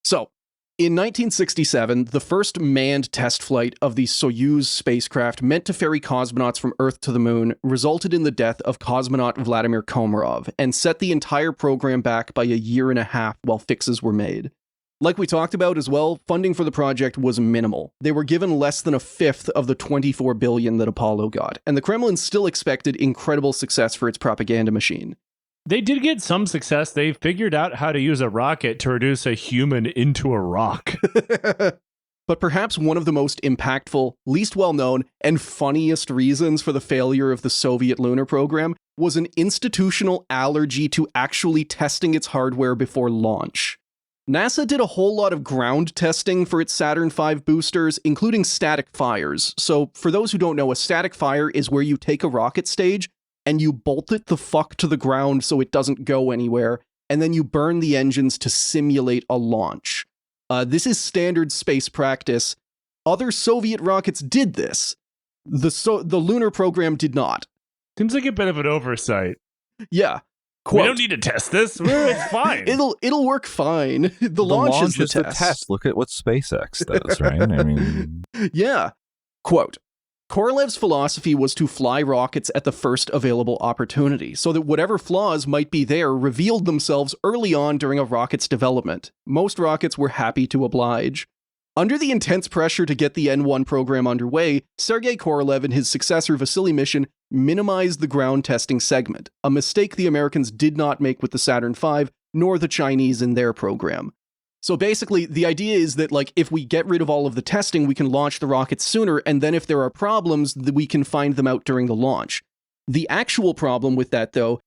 Speaker 4: So, in 1967, the first manned test flight of the Soyuz spacecraft meant to ferry cosmonauts from Earth to the Moon resulted in the death of cosmonaut Vladimir Komarov and set the entire program back by a year and a half while fixes were made. Like we talked about as well, funding for the project was minimal. They were given less than a fifth of the $24 billion that Apollo got, and the Kremlin still expected incredible success for its propaganda machine.
Speaker 6: They did get some success. They figured out how to use a rocket to reduce a human into a rock.
Speaker 4: But perhaps one of the most impactful, least well-known, and funniest reasons for the failure of the Soviet lunar program was an institutional allergy to actually testing its hardware before launch. NASA did a whole lot of ground testing for its Saturn V boosters, including static fires. So, for those who don't know, a static fire is where you take a rocket stage and you bolt it the fuck to the ground so it doesn't go anywhere, and then you burn the engines to simulate a launch. This is standard space practice. Other Soviet rockets did this. The lunar program did not.
Speaker 6: Seems like a bit of an oversight.
Speaker 4: Yeah. Quote,
Speaker 6: we don't need to test this. It's fine.
Speaker 4: It'll work fine. The launch is the test.
Speaker 5: Look at what SpaceX does, right? I mean,
Speaker 4: yeah. Quote, Korolev's philosophy was to fly rockets at the first available opportunity, so that whatever flaws might be there revealed themselves early on during a rocket's development. Most rockets were happy to oblige. Under the intense pressure to get the N1 program underway, Sergei Korolev and his successor Vasily Mishin minimized the ground testing segment, a mistake the Americans did not make with the Saturn V, nor the Chinese in their program. So basically, the idea is that, if we get rid of all of the testing, we can launch the rockets sooner, and then if there are problems, we can find them out during the launch. The actual problem with that, though,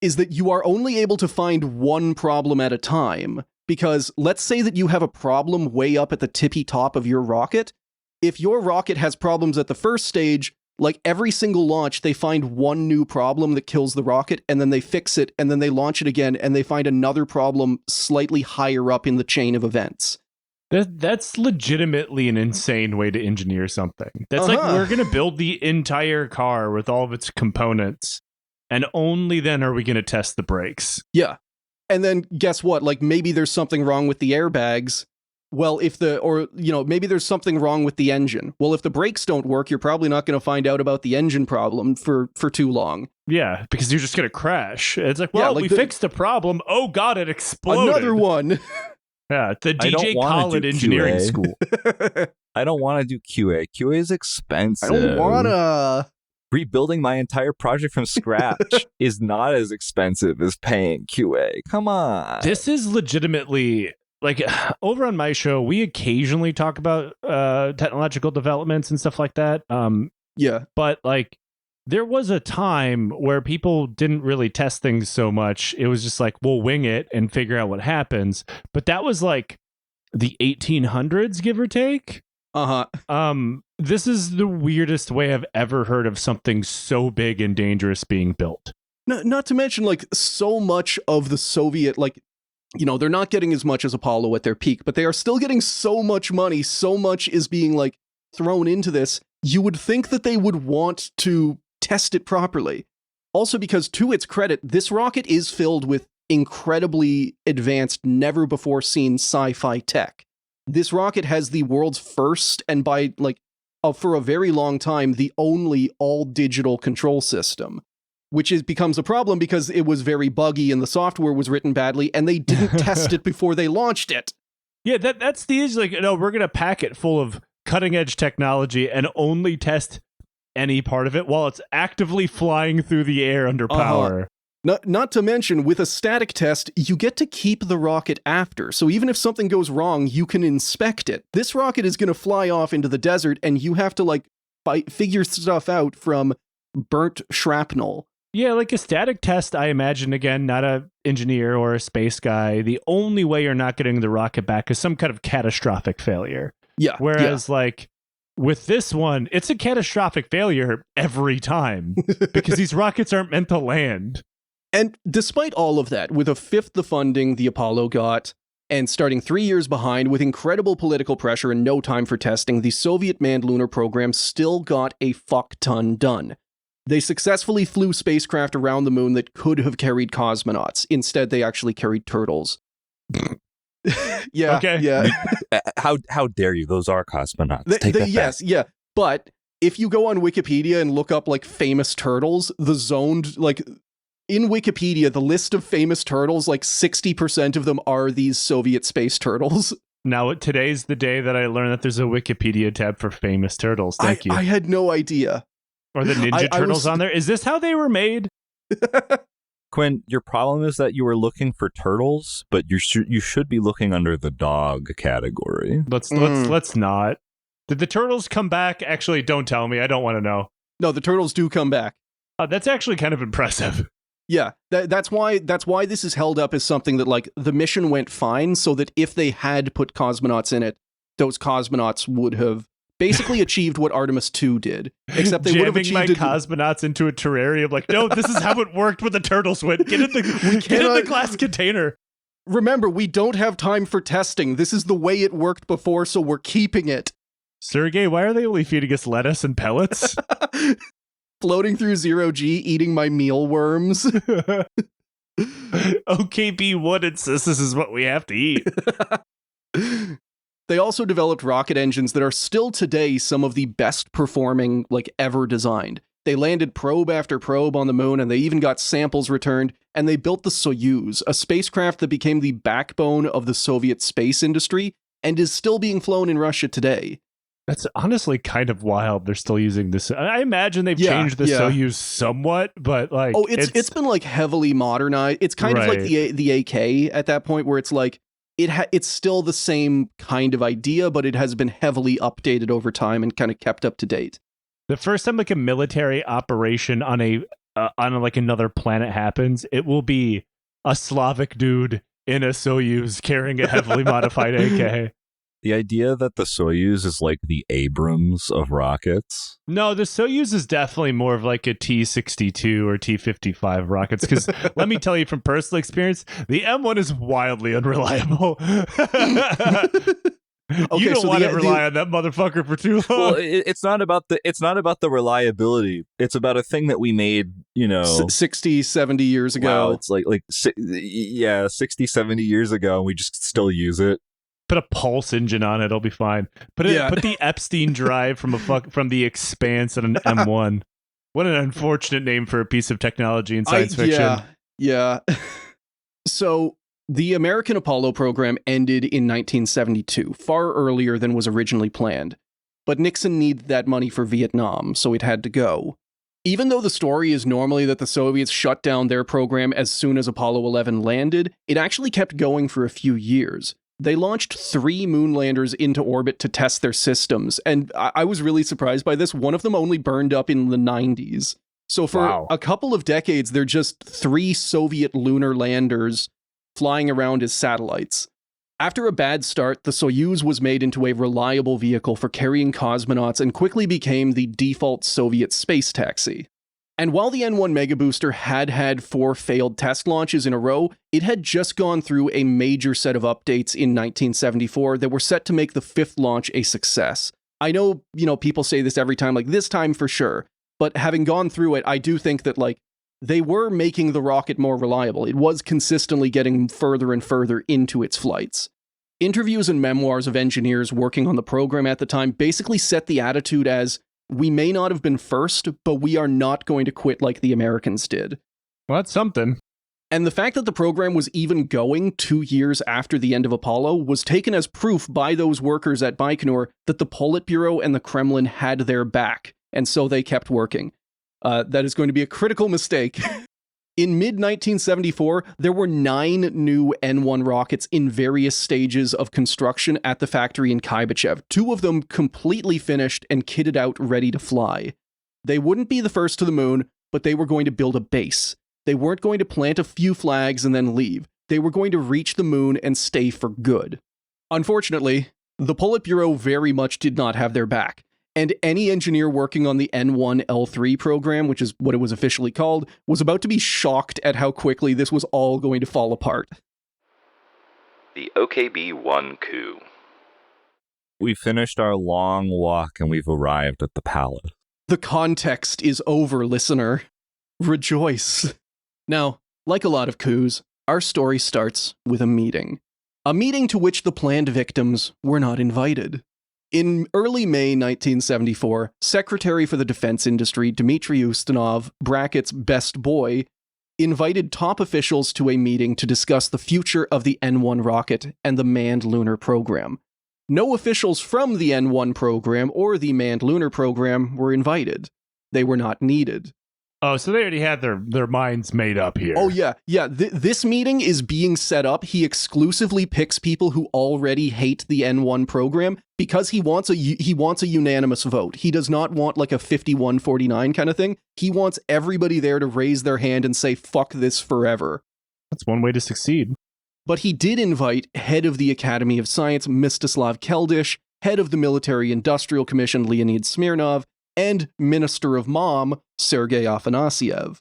Speaker 4: is that you are only able to find one problem at a time. Because let's say that you have a problem way up at the tippy top of your rocket. If your rocket has problems at the first stage, every single launch, they find one new problem that kills the rocket, and then they fix it, and then they launch it again, and they find another problem slightly higher up in the chain of events.
Speaker 6: That's legitimately an insane way to engineer something. That's like, we're going to build the entire car with all of its components, and only then are we going to test the brakes.
Speaker 4: Yeah. And then guess what? Maybe there's something wrong with the airbags. Well, maybe there's something wrong with the engine. Well, if the brakes don't work, you're probably not going to find out about the engine problem for too long.
Speaker 6: Yeah, because you're just going to crash. It's like, we fixed the problem. Oh, God, it exploded.
Speaker 4: Another one.
Speaker 6: Yeah, the DJ Khaled engineering school.
Speaker 5: I don't want to do QA. QA is expensive.
Speaker 4: I don't want to.
Speaker 5: Rebuilding my entire project from scratch is not as expensive as paying QA. Come on.
Speaker 6: This is legitimately, over on my show, we occasionally talk about technological developments and stuff like that.
Speaker 4: Yeah.
Speaker 6: But, there was a time where people didn't really test things so much. It was just we'll wing it and figure out what happens. But that was, the 1800s, give or take. This is the weirdest way I've ever heard of something so big and dangerous being built.
Speaker 4: Not to mention, so much of the Soviet, they're not getting as much as Apollo at their peak, but they are still getting so much money. So much is being, thrown into this. You would think that they would want to test it properly. Also because, to its credit, this rocket is filled with incredibly advanced, never-before-seen sci-fi tech. This rocket has the world's first, and by, for a very long time, the only all-digital control system, which becomes a problem because it was very buggy and the software was written badly, and they didn't test it before they launched it.
Speaker 6: Yeah, that's the issue. We're going to pack it full of cutting-edge technology and only test any part of it while it's actively flying through the air under power.
Speaker 4: Not to mention, with a static test, you get to keep the rocket after, so even if something goes wrong, you can inspect it. This rocket is going to fly off into the desert, and you have to, figure stuff out from burnt shrapnel.
Speaker 6: Yeah, a static test, I imagine, again, not an engineer or a space guy, the only way you're not getting the rocket back is some kind of catastrophic failure.
Speaker 4: Yeah.
Speaker 6: Whereas, with this one, it's a catastrophic failure every time, because these rockets aren't meant to land.
Speaker 4: And despite all of that, with a fifth the funding the Apollo got, and starting 3 years behind with incredible political pressure and no time for testing, the Soviet manned lunar program still got a fuck ton done. They successfully flew spacecraft around the moon that could have carried cosmonauts. Instead, they actually carried turtles. Yeah.
Speaker 6: Okay.
Speaker 4: Yeah.
Speaker 5: How dare you? Those are cosmonauts. Take that back.
Speaker 4: Yes, yeah. But if you go on Wikipedia and look up like famous turtles, the zoned like in Wikipedia, the list of famous turtles, like 60% of them are these Soviet space turtles.
Speaker 6: Now, today's the day that I learned that there's a Wikipedia tab for famous turtles. Thank you.
Speaker 4: I had no idea.
Speaker 6: Or the Ninja Turtles on there. Is this how they were made?
Speaker 5: Quinn, your problem is that you were looking for turtles, but you should be looking under the dog category.
Speaker 6: Let's not. Did the turtles come back? Actually, don't tell me. I don't want to know.
Speaker 4: No, the turtles do come back.
Speaker 6: That's actually kind of impressive.
Speaker 4: Yeah, that's why this is held up as something that like the mission went fine, so that if they had put cosmonauts in it, those cosmonauts would have basically achieved what Artemis 2 did, except they would have achieved
Speaker 6: my cosmonauts into a terrarium. Like, no, this is how it worked when the turtles went. Get in the glass container.
Speaker 4: Remember, we don't have time for testing. This is the way it worked before, so we're keeping it.
Speaker 6: Sergey, why are they only feeding us lettuce and pellets?
Speaker 4: Floating through zero-G, eating my mealworms.
Speaker 6: OKB-1 insists this is what we have to eat.
Speaker 4: They also developed rocket engines that are still today some of the best performing, like, ever designed. They landed probe after probe on the moon, and they even got samples returned, and they built the Soyuz, a spacecraft that became the backbone of the Soviet space industry, and is still being flown in Russia today.
Speaker 6: That's honestly kind of wild. They're still using this. I imagine they've changed the Soyuz somewhat, but like,
Speaker 4: it's been like heavily modernized. It's kind of like the AK at that point, where it's like it's still the same kind of idea, but it has been heavily updated over time and kind of kept up to date.
Speaker 6: The first time like a military operation on like another planet happens, it will be a Slavic dude in a Soyuz carrying a heavily modified AK.
Speaker 5: The idea that the Soyuz is like the Abrams of rockets.
Speaker 6: No, the Soyuz is definitely more of like a T-62 or T-55 rockets, because let me tell you from personal experience, the M1 is wildly unreliable. You don't want to rely on that motherfucker for too long.
Speaker 5: Well, it's not about the reliability. It's about a thing that we made,
Speaker 4: 60, 70 years ago.
Speaker 5: Wow, it's like 60, 70 years ago, and we just still use it.
Speaker 6: Put a pulse engine on it, it'll be fine. Put the Epstein drive from the Expanse on an M1. What an unfortunate name for a piece of technology in science fiction.
Speaker 4: Yeah. So the American Apollo program ended in 1972, far earlier than was originally planned. But Nixon needed that money for Vietnam, so it had to go. Even though the story is normally that the Soviets shut down their program as soon as Apollo 11 landed, it actually kept going for a few years. They launched 3 moon landers into orbit to test their systems, and I was really surprised by this. One of them only burned up in the 90s. So for a couple of decades, they're just 3 Soviet lunar landers flying around as satellites. After a bad start, the Soyuz was made into a reliable vehicle for carrying cosmonauts and quickly became the default Soviet space taxi. And while the N1 Mega Booster had 4 failed test launches in a row, it had just gone through a major set of updates in 1974 that were set to make the 5th launch a success. I know, people say this every time, like this time for sure, but having gone through it, I do think that they were making the rocket more reliable. It was consistently getting further and further into its flights. Interviews and memoirs of engineers working on the program at the time basically set the attitude as, we may not have been first, but we are not going to quit like the Americans did.
Speaker 6: Well, that's something.
Speaker 4: And the fact that the program was even going 2 years after the end of Apollo was taken as proof by those workers at Baikonur that the Politburo and the Kremlin had their back, and so they kept working. That is going to be a critical mistake. In mid-1974, there were 9 new N1 rockets in various stages of construction at the factory in Khybechev, 2 of them completely finished and kitted out ready to fly. They wouldn't be the first to the moon, but they were going to build a base. They weren't going to plant a few flags and then leave. They were going to reach the moon and stay for good. Unfortunately, the Politburo very much did not have their back. And any engineer working on the N1L3 program, which is what it was officially called, was about to be shocked at how quickly this was all going to fall apart.
Speaker 3: The OKB-1 Coup.
Speaker 5: We finished our long walk and we've arrived at the palace.
Speaker 4: The context is over, listener. Rejoice. Now, like a lot of coups, our story starts with a meeting. A meeting to which the planned victims were not invited. In early May 1974, Secretary for the Defense Industry Dmitry Ustinov, brackets best boy, invited top officials to a meeting to discuss the future of the N-1 rocket and the manned lunar program. No officials from the N-1 program or the manned lunar program were invited. They were not needed.
Speaker 6: Oh, so they already had their minds made up here.
Speaker 4: Oh, yeah. This meeting is being set up. He exclusively picks people who already hate the N-1 program because he wants a unanimous vote. He does not want like a 51-49 kind of thing. He wants everybody there to raise their hand and say, fuck this forever.
Speaker 6: That's one way to succeed.
Speaker 4: But he did invite head of the Academy of Science, Mstislav Keldysh, head of the Military Industrial Commission, Leonid Smirnov, and Minister of MOM, Sergei Afanasyev.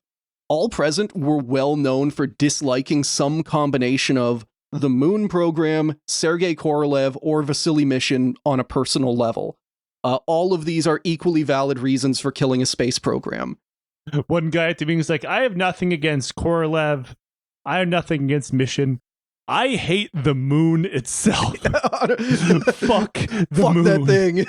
Speaker 4: All present were well known for disliking some combination of the Moon program, Sergei Korolev, or Vasily Mishin on a personal level. All of these are equally valid reasons for killing a space program.
Speaker 6: One guy at the meeting is like, I have nothing against Korolev. I have nothing against Mishin. I hate the moon itself. Fuck moon.
Speaker 4: That thing.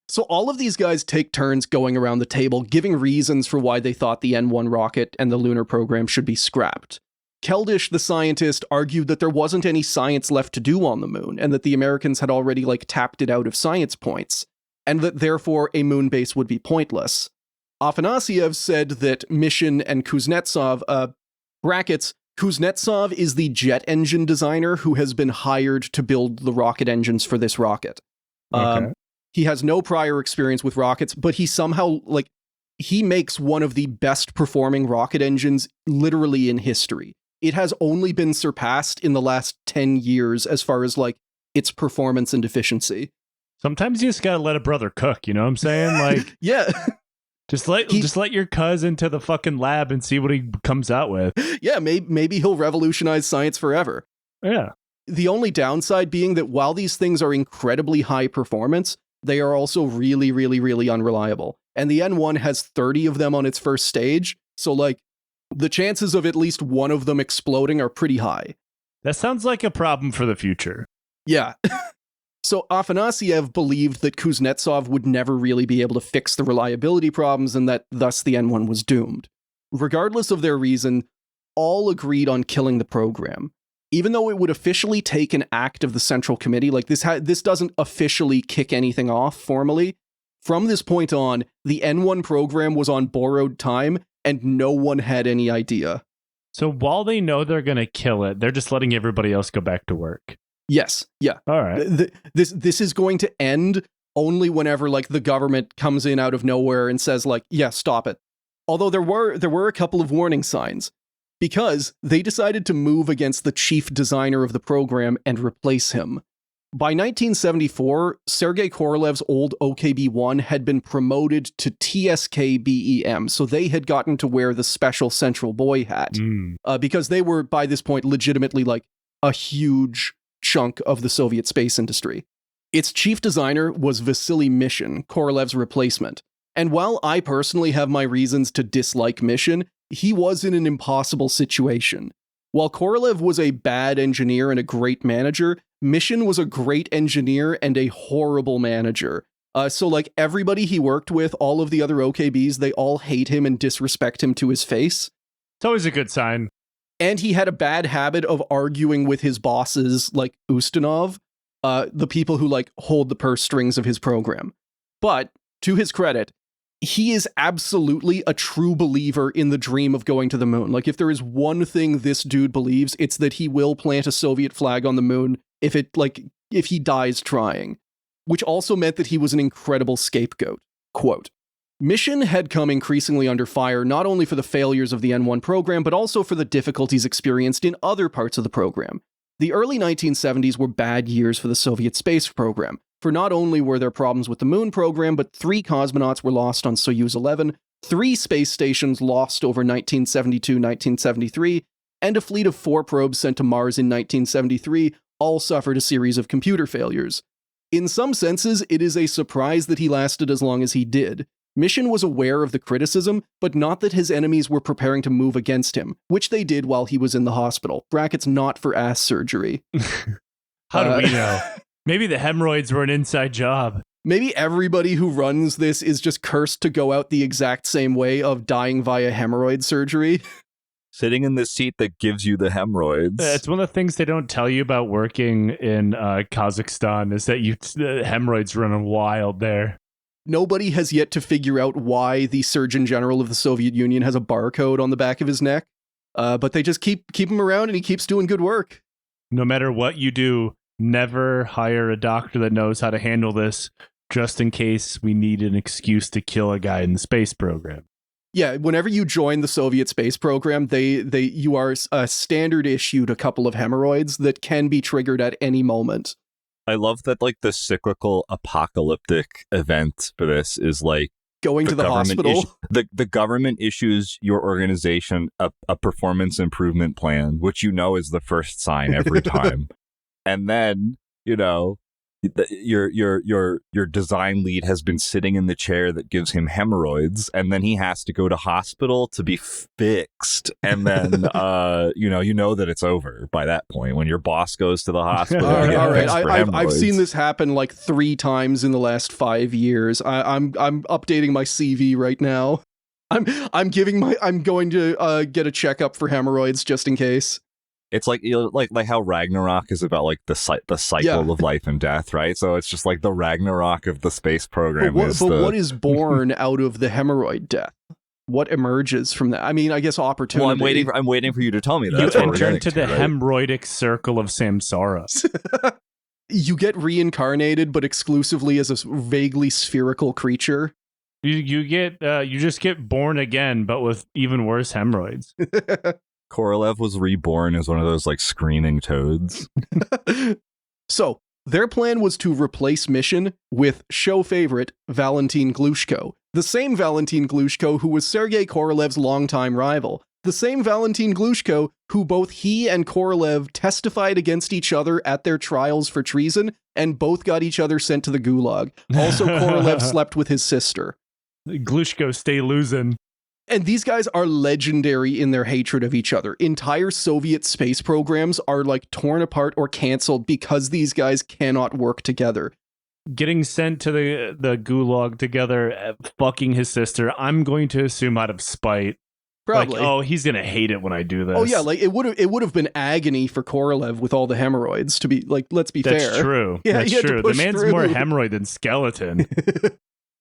Speaker 4: So all of these guys take turns going around the table, giving reasons for why they thought the N-1 rocket and the lunar program should be scrapped. Keldysh, the scientist, argued that there wasn't any science left to do on the moon, and that the Americans had already, tapped it out of science points, and that therefore a moon base would be pointless. Afanasyev said that Mishin and Kuznetsov, brackets, Kuznetsov is the jet engine designer who has been hired to build the rocket engines for this rocket.
Speaker 6: Okay.
Speaker 4: He has no prior experience with rockets, but he somehow, he makes one of the best performing rocket engines literally in history. It has only been surpassed in the last 10 years as far as, its performance and efficiency.
Speaker 6: Sometimes you just gotta let a brother cook, you know what I'm saying?
Speaker 4: Yeah.
Speaker 6: Just let your cuz into the fucking lab and see what he comes out with.
Speaker 4: Yeah, maybe he'll revolutionize science forever.
Speaker 6: Yeah.
Speaker 4: The only downside being that while these things are incredibly high performance, they are also really, really, really unreliable. And the N-1 has 30 of them on its first stage, so, the chances of at least one of them exploding are pretty high.
Speaker 6: That sounds like a problem for the future.
Speaker 4: Yeah. So Afanasyev believed that Kuznetsov would never really be able to fix the reliability problems and that thus the N-1 was doomed. Regardless of their reason, all agreed on killing the program. Even though it would officially take an act of the Central Committee, this doesn't officially kick anything off formally. From this point on, the N-1 program was on borrowed time, and no one had any idea.
Speaker 6: So while they know they're going to kill it, they're just letting everybody else go back to work.
Speaker 4: Yes, yeah.
Speaker 6: All right.
Speaker 4: This is going to end only whenever, the government comes in out of nowhere and says, yeah, stop it. Although there were a couple of warning signs. Because they decided to move against the chief designer of the program and replace him. By 1974, Sergei Korolev's old OKB-1 had been promoted to TSK-BEM, so they had gotten to wear the special central boy hat. Because they were, by this point, legitimately a huge chunk of the Soviet space industry. Its chief designer was Vasily Mishin, Korolev's replacement. And while I personally have my reasons to dislike Mishin, he was in an impossible situation. While Korolev was a bad engineer and a great manager, Mishin was a great engineer and a horrible manager. So everybody he worked with, all of the other OKBs, they all hate him and disrespect him to his face.
Speaker 6: It's always a good sign.
Speaker 4: And he had a bad habit of arguing with his bosses, like Ustinov, the people who hold the purse strings of his program. But, to his credit, he is absolutely a true believer in the dream of going to the moon. If there is one thing this dude believes, it's that he will plant a Soviet flag on the moon if he dies trying. Which also meant that he was an incredible scapegoat. Quote, Mishin had come increasingly under fire not only for the failures of the N-1 program, but also for the difficulties experienced in other parts of the program. The early 1970s were bad years for the Soviet space program. For not only were there problems with the moon program, but 3 cosmonauts were lost on Soyuz 11, 3 space stations lost over 1972-1973, and a fleet of 4 probes sent to Mars in 1973 all suffered a series of computer failures. In some senses, it is a surprise that he lasted as long as he did. Mission was aware of the criticism, but not that his enemies were preparing to move against him, which they did while he was in the hospital. Brackets not for ass surgery.
Speaker 6: How do we know? Maybe the hemorrhoids were an inside job.
Speaker 4: Maybe everybody who runs this is just cursed to go out the exact same way of dying via hemorrhoid surgery.
Speaker 5: Sitting in the seat that gives you the hemorrhoids.
Speaker 6: It's one of the things they don't tell you about working in Kazakhstan is that the hemorrhoids running wild there.
Speaker 4: Nobody has yet to figure out why the Surgeon General of the Soviet Union has a barcode on the back of his neck, but they just keep him around and he keeps doing good work.
Speaker 6: No matter what you do, never hire a doctor that knows how to handle this, just in case we need an excuse to kill a guy in the space program.
Speaker 4: Yeah, whenever you join the Soviet space program, you are standard issued a couple of hemorrhoids that can be triggered at any moment.
Speaker 5: I love that, like, the cyclical apocalyptic event for this is like
Speaker 4: going to the hospital.
Speaker 5: The government issues your organization a performance improvement plan, which you know is the first sign every time. And then, you know, your design lead has been sitting in the chair that gives him hemorrhoids, and then he has to go to hospital to be fixed, and then you know that it's over by that point when your boss goes to the hospital.
Speaker 4: All right. I've seen this happen like 3 times in the last 5 years. I'm updating my CV right now. I'm going to get a checkup for hemorrhoids just in case.
Speaker 5: It's like, you know, like how Ragnarok is about like the cycle of life and death, right? So it's just like the Ragnarok of the space program.
Speaker 4: But what is born out of the hemorrhoid death? What emerges from that? I mean, I guess opportunity.
Speaker 5: Well, I'm waiting for you to tell me that.
Speaker 6: You enter into the hemorrhoidic circle of samsara.
Speaker 4: You get reincarnated, but exclusively as a vaguely spherical creature.
Speaker 6: You just get born again, but with even worse hemorrhoids.
Speaker 5: Korolev was reborn as one of those like screaming toads.
Speaker 4: So their plan was to replace Mission with show favorite Valentin Glushko, the same Valentin Glushko who was Sergei Korolev's longtime rival, the same Valentin Glushko who both he and Korolev testified against each other at their trials for treason, and both got each other sent to the gulag. Also, Korolev slept with his sister.
Speaker 6: Glushko, stay losing.
Speaker 4: And these guys are legendary in their hatred of each other. Entire Soviet space programs are like torn apart or canceled because these guys cannot work together.
Speaker 6: Getting sent to the gulag together, fucking his sister, I'm going to assume out of spite.
Speaker 4: Probably.
Speaker 6: Like, oh, he's going to hate it when I do this.
Speaker 4: Oh yeah, like it would have been agony for Korolev with all the hemorrhoids, to be like, let's be fair.
Speaker 6: That's true.
Speaker 4: Yeah,
Speaker 6: that's true. The man's more hemorrhoid than skeleton.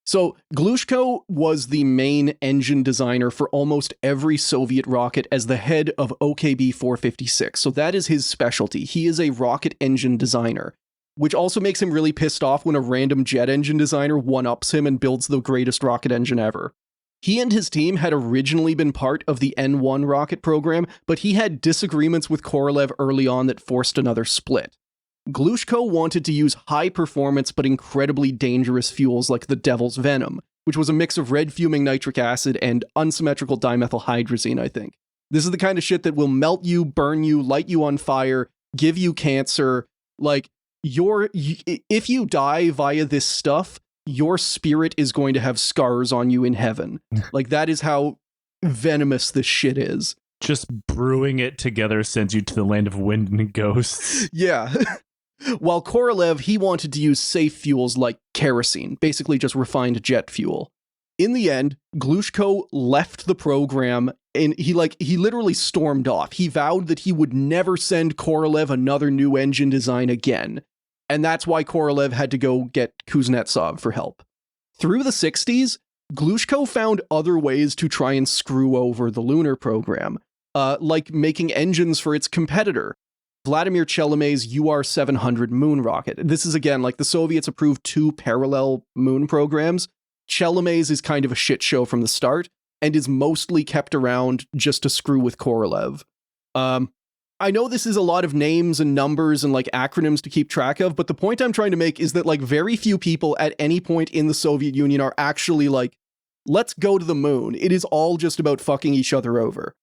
Speaker 4: So, Glushko was the main engine designer for almost every Soviet rocket as the head of OKB-456. So that is his specialty. He is a rocket engine designer, which also makes him really pissed off when a random jet engine designer one-ups him and builds the greatest rocket engine ever. He and his team had originally been part of the N1 rocket program, but he had disagreements with Korolev early on that forced another split. Glushko wanted to use high-performance but incredibly dangerous fuels like the Devil's Venom, which was a mix of red-fuming nitric acid and unsymmetrical dimethylhydrazine, I think. This is the kind of shit that will melt you, burn you, light you on fire, give you cancer. Like, if you die via this stuff, your spirit is going to have scars on you in heaven. Like, that is how venomous this shit is.
Speaker 6: Just brewing it together sends you to the land of wind and ghosts.
Speaker 4: Yeah. While Korolev, he wanted to use safe fuels like kerosene, basically just refined jet fuel. In the end, Glushko left the program and he literally stormed off. He vowed that he would never send Korolev another new engine design again. And that's why Korolev had to go get Kuznetsov for help. Through the 60s, Glushko found other ways to try and screw over the Lunar program, like making engines for its competitor, Vladimir Chalamet's UR-700 moon rocket. This is, again, like the Soviets approved 2 parallel moon programs. Chalamet's is kind of a shit show from the start, and is mostly kept around just to screw with Korolev. I know this is a lot of names and numbers and like acronyms to keep track of, but the point I'm trying to make is that like very few people at any point in the Soviet Union are actually like, let's go to the moon. It is all just about fucking each other over.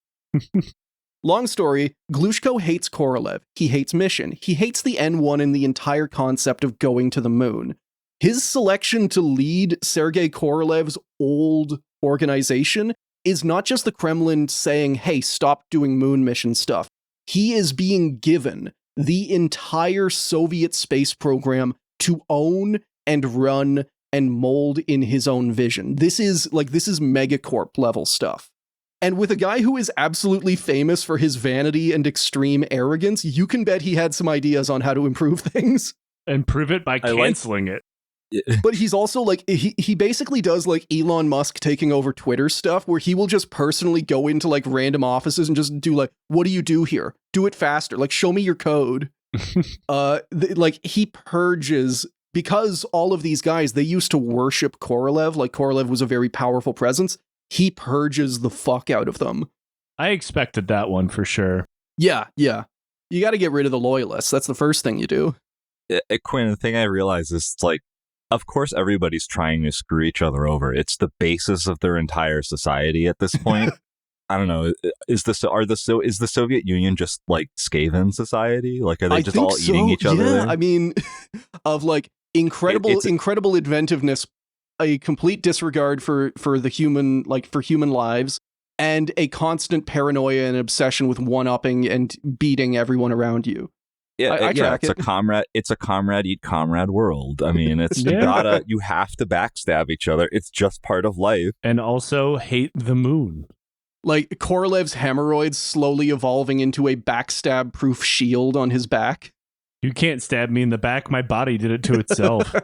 Speaker 4: Long story, Glushko hates Korolev. He hates Mission. He hates the N1 and the entire concept of going to the moon. his selection to lead Sergei Korolev's old organization is not just the Kremlin saying, hey, stop doing moon mission stuff. He is being given the entire Soviet space program to own and run and mold in his own vision. This is megacorp level stuff. And with a guy who is absolutely famous for his vanity and extreme arrogance, you can bet he had some ideas on how to improve things.
Speaker 6: And prove it by canceling it.
Speaker 4: But he's also like, he basically does like Elon Musk taking over Twitter stuff, where he will just personally go into like random offices and just do like, what do you do here? Do it faster. Like, show me your code. Like he purges, because all of these guys, they used to worship Korolev. Like Korolev was a very powerful presence. He purges the fuck out of them.
Speaker 6: I expected that one for sure.
Speaker 4: Yeah. You got to get rid of the loyalists. That's the first thing you do.
Speaker 5: Quinn, the thing I realize is like, of course, everybody's trying to screw each other over. It's the basis of their entire society at this point. I don't know. Is the Soviet Union just like Skaven society? Like, are they just all eating each other?
Speaker 4: Yeah, I mean, of like incredible inventiveness, a complete disregard for the human, like for human lives, and a constant paranoia and obsession with one-upping and beating everyone around you.
Speaker 5: Yeah,
Speaker 4: it's
Speaker 5: a comrade eat comrade world. I mean, it's you have to backstab each other. It's just part of life.
Speaker 6: And also hate the moon.
Speaker 4: Like Korolev's hemorrhoids slowly evolving into a backstab-proof shield on his back.
Speaker 6: You can't stab me in the back. My body did it to itself.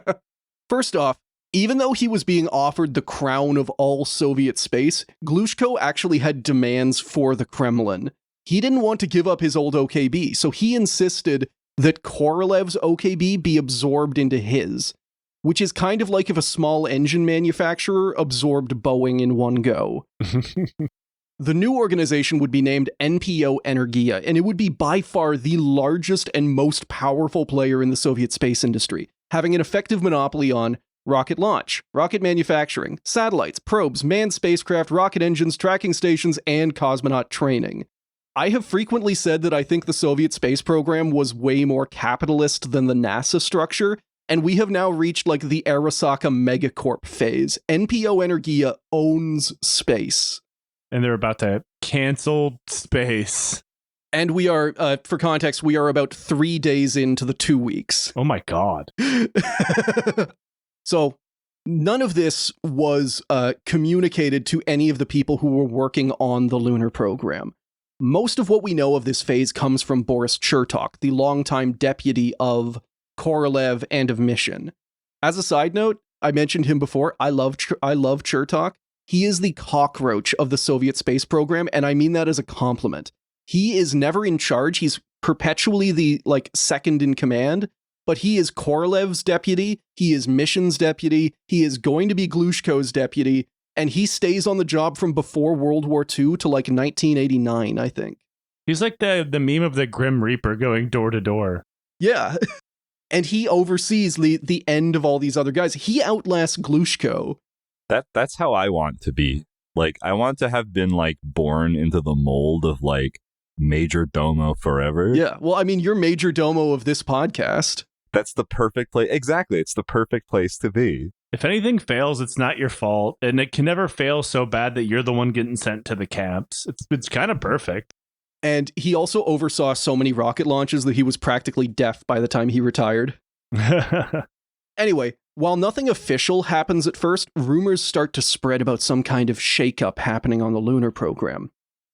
Speaker 4: First off, even though he was being offered the crown of all Soviet space, Glushko actually had demands for the Kremlin. He didn't want to give up his old OKB, so he insisted that Korolev's OKB be absorbed into his, which is kind of like if a small engine manufacturer absorbed Boeing in one go. The new organization would be named NPO Energia, and it would be by far the largest and most powerful player in the Soviet space industry, having an effective monopoly on rocket launch, rocket manufacturing, satellites, probes, manned spacecraft, rocket engines, tracking stations, and cosmonaut training. I have frequently said that I think the Soviet space program was way more capitalist than the NASA structure, and we have now reached like the Arasaka megacorp phase. NPO Energia owns space.
Speaker 6: And they're about to cancel space.
Speaker 4: And we are, for context, we are about 3 days into the 2 weeks.
Speaker 6: Oh my God.
Speaker 4: So none of this was communicated to any of the people who were working on the Lunar program. Most of what we know of this phase comes from Boris Chertok, the longtime deputy of Korolev and of Mission. As a side note, I mentioned him before. I love Chertok. He is the cockroach of the Soviet space program, and I mean that as a compliment. He is never in charge. He's perpetually the second in command, but he is Korolev's deputy. He is Mission's deputy. He is going to be Glushko's deputy. And he stays on the job from before World War II to 1989, I think.
Speaker 6: He's like the meme of the Grim Reaper going door to door.
Speaker 4: Yeah. And he oversees the end of all these other guys. He outlasts Glushko.
Speaker 5: That's how I want to be. Like, I want to have been born into the mold of Major Domo forever.
Speaker 4: Yeah. Well, I mean, you're Major Domo of this podcast.
Speaker 5: That's the perfect place. Exactly. It's the perfect place to be.
Speaker 6: If anything fails, it's not your fault, and it can never fail so bad that you're the one getting sent to the camps. It's kind of perfect.
Speaker 4: And he also oversaw so many rocket launches that he was practically deaf by the time he retired. Anyway, while nothing official happens at first, rumors start to spread about some kind of shakeup happening on the Lunar program.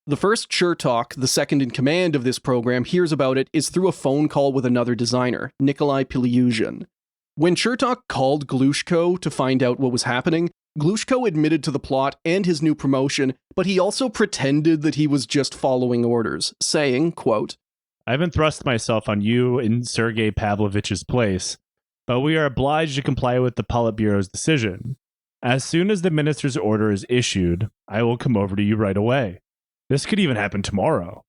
Speaker 4: The first Chertok, the second in command of this program, hears about it is through a phone call with another designer, Nikolai Pilyuzhin. When Chertok called Glushko to find out what was happening, Glushko admitted to the plot and his new promotion, but he also pretended that he was just following orders, saying, quote,
Speaker 6: I haven't thrust myself on you in Sergei Pavlovich's place, but we are obliged to comply with the Politburo's decision. As soon as the minister's order is issued, I will come over to you right away. This could even happen tomorrow.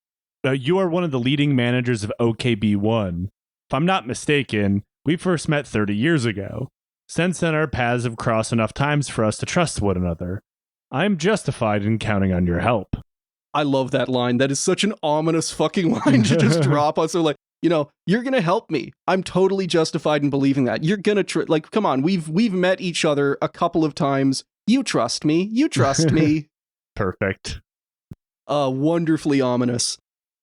Speaker 6: You are one of the leading managers of OKB-1. If I'm not mistaken, we first met 30 years ago. Since then, our paths have crossed enough times for us to trust one another. I am justified in counting on your help.
Speaker 4: I love that line. That is such an ominous fucking line to just drop on. So you're going to help me. I'm totally justified in believing that. You're going to come on, we've met each other a couple of times. You trust me. You trust me.
Speaker 6: Perfect.
Speaker 4: Wonderfully ominous.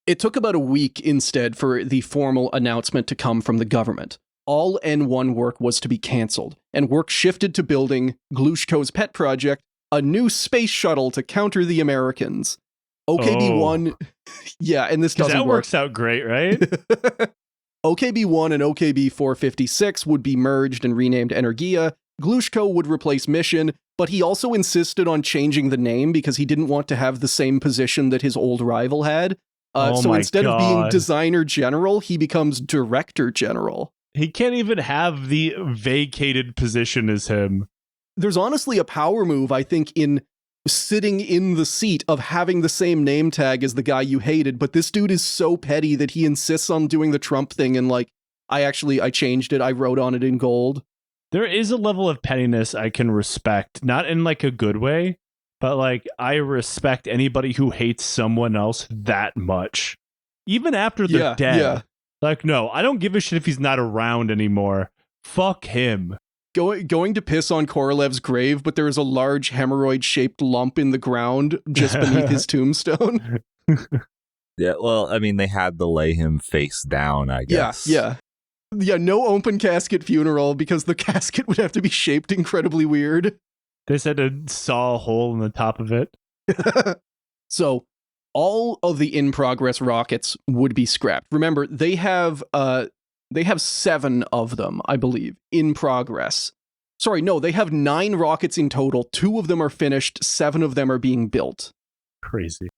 Speaker 4: It took about a week instead for the formal announcement to come from the government. All N1 work was to be cancelled, and work shifted to building Glushko's pet project, a new space shuttle to counter the Americans. OKB-1, yeah, and this doesn't work.
Speaker 6: That works out great, right?
Speaker 4: OKB-1 and OKB-456 would be merged and renamed Energia. Glushko would replace Mission, but he also insisted on changing the name because he didn't want to have the same position that his old rival had. So instead of being designer general, he becomes director general.
Speaker 6: He can't even have the vacated position as him.
Speaker 4: There's honestly a power move, I think, in sitting in the seat of having the same name tag as the guy you hated, but this dude is so petty that he insists on doing the Trump thing and I changed it, I wrote on it in gold.
Speaker 6: There is a level of pettiness I can respect, not in a good way, but I respect anybody who hates someone else that much. Even after they're dead. Yeah. No, I don't give a shit if he's not around anymore. Fuck him.
Speaker 4: Going to piss on Korolev's grave, but there is a large hemorrhoid-shaped lump in the ground just beneath his tombstone.
Speaker 5: Yeah, well, I mean, they had to lay him face down, I guess.
Speaker 4: Yeah, no open casket funeral because the casket would have to be shaped incredibly weird.
Speaker 6: They just had to saw a hole in the top of it.
Speaker 4: So, all of the in-progress rockets would be scrapped. Remember, they have 7 of them, I believe, in progress. Sorry, no, they have 9 rockets in total. 2 of them are finished, 7 of them are being built.
Speaker 6: Crazy.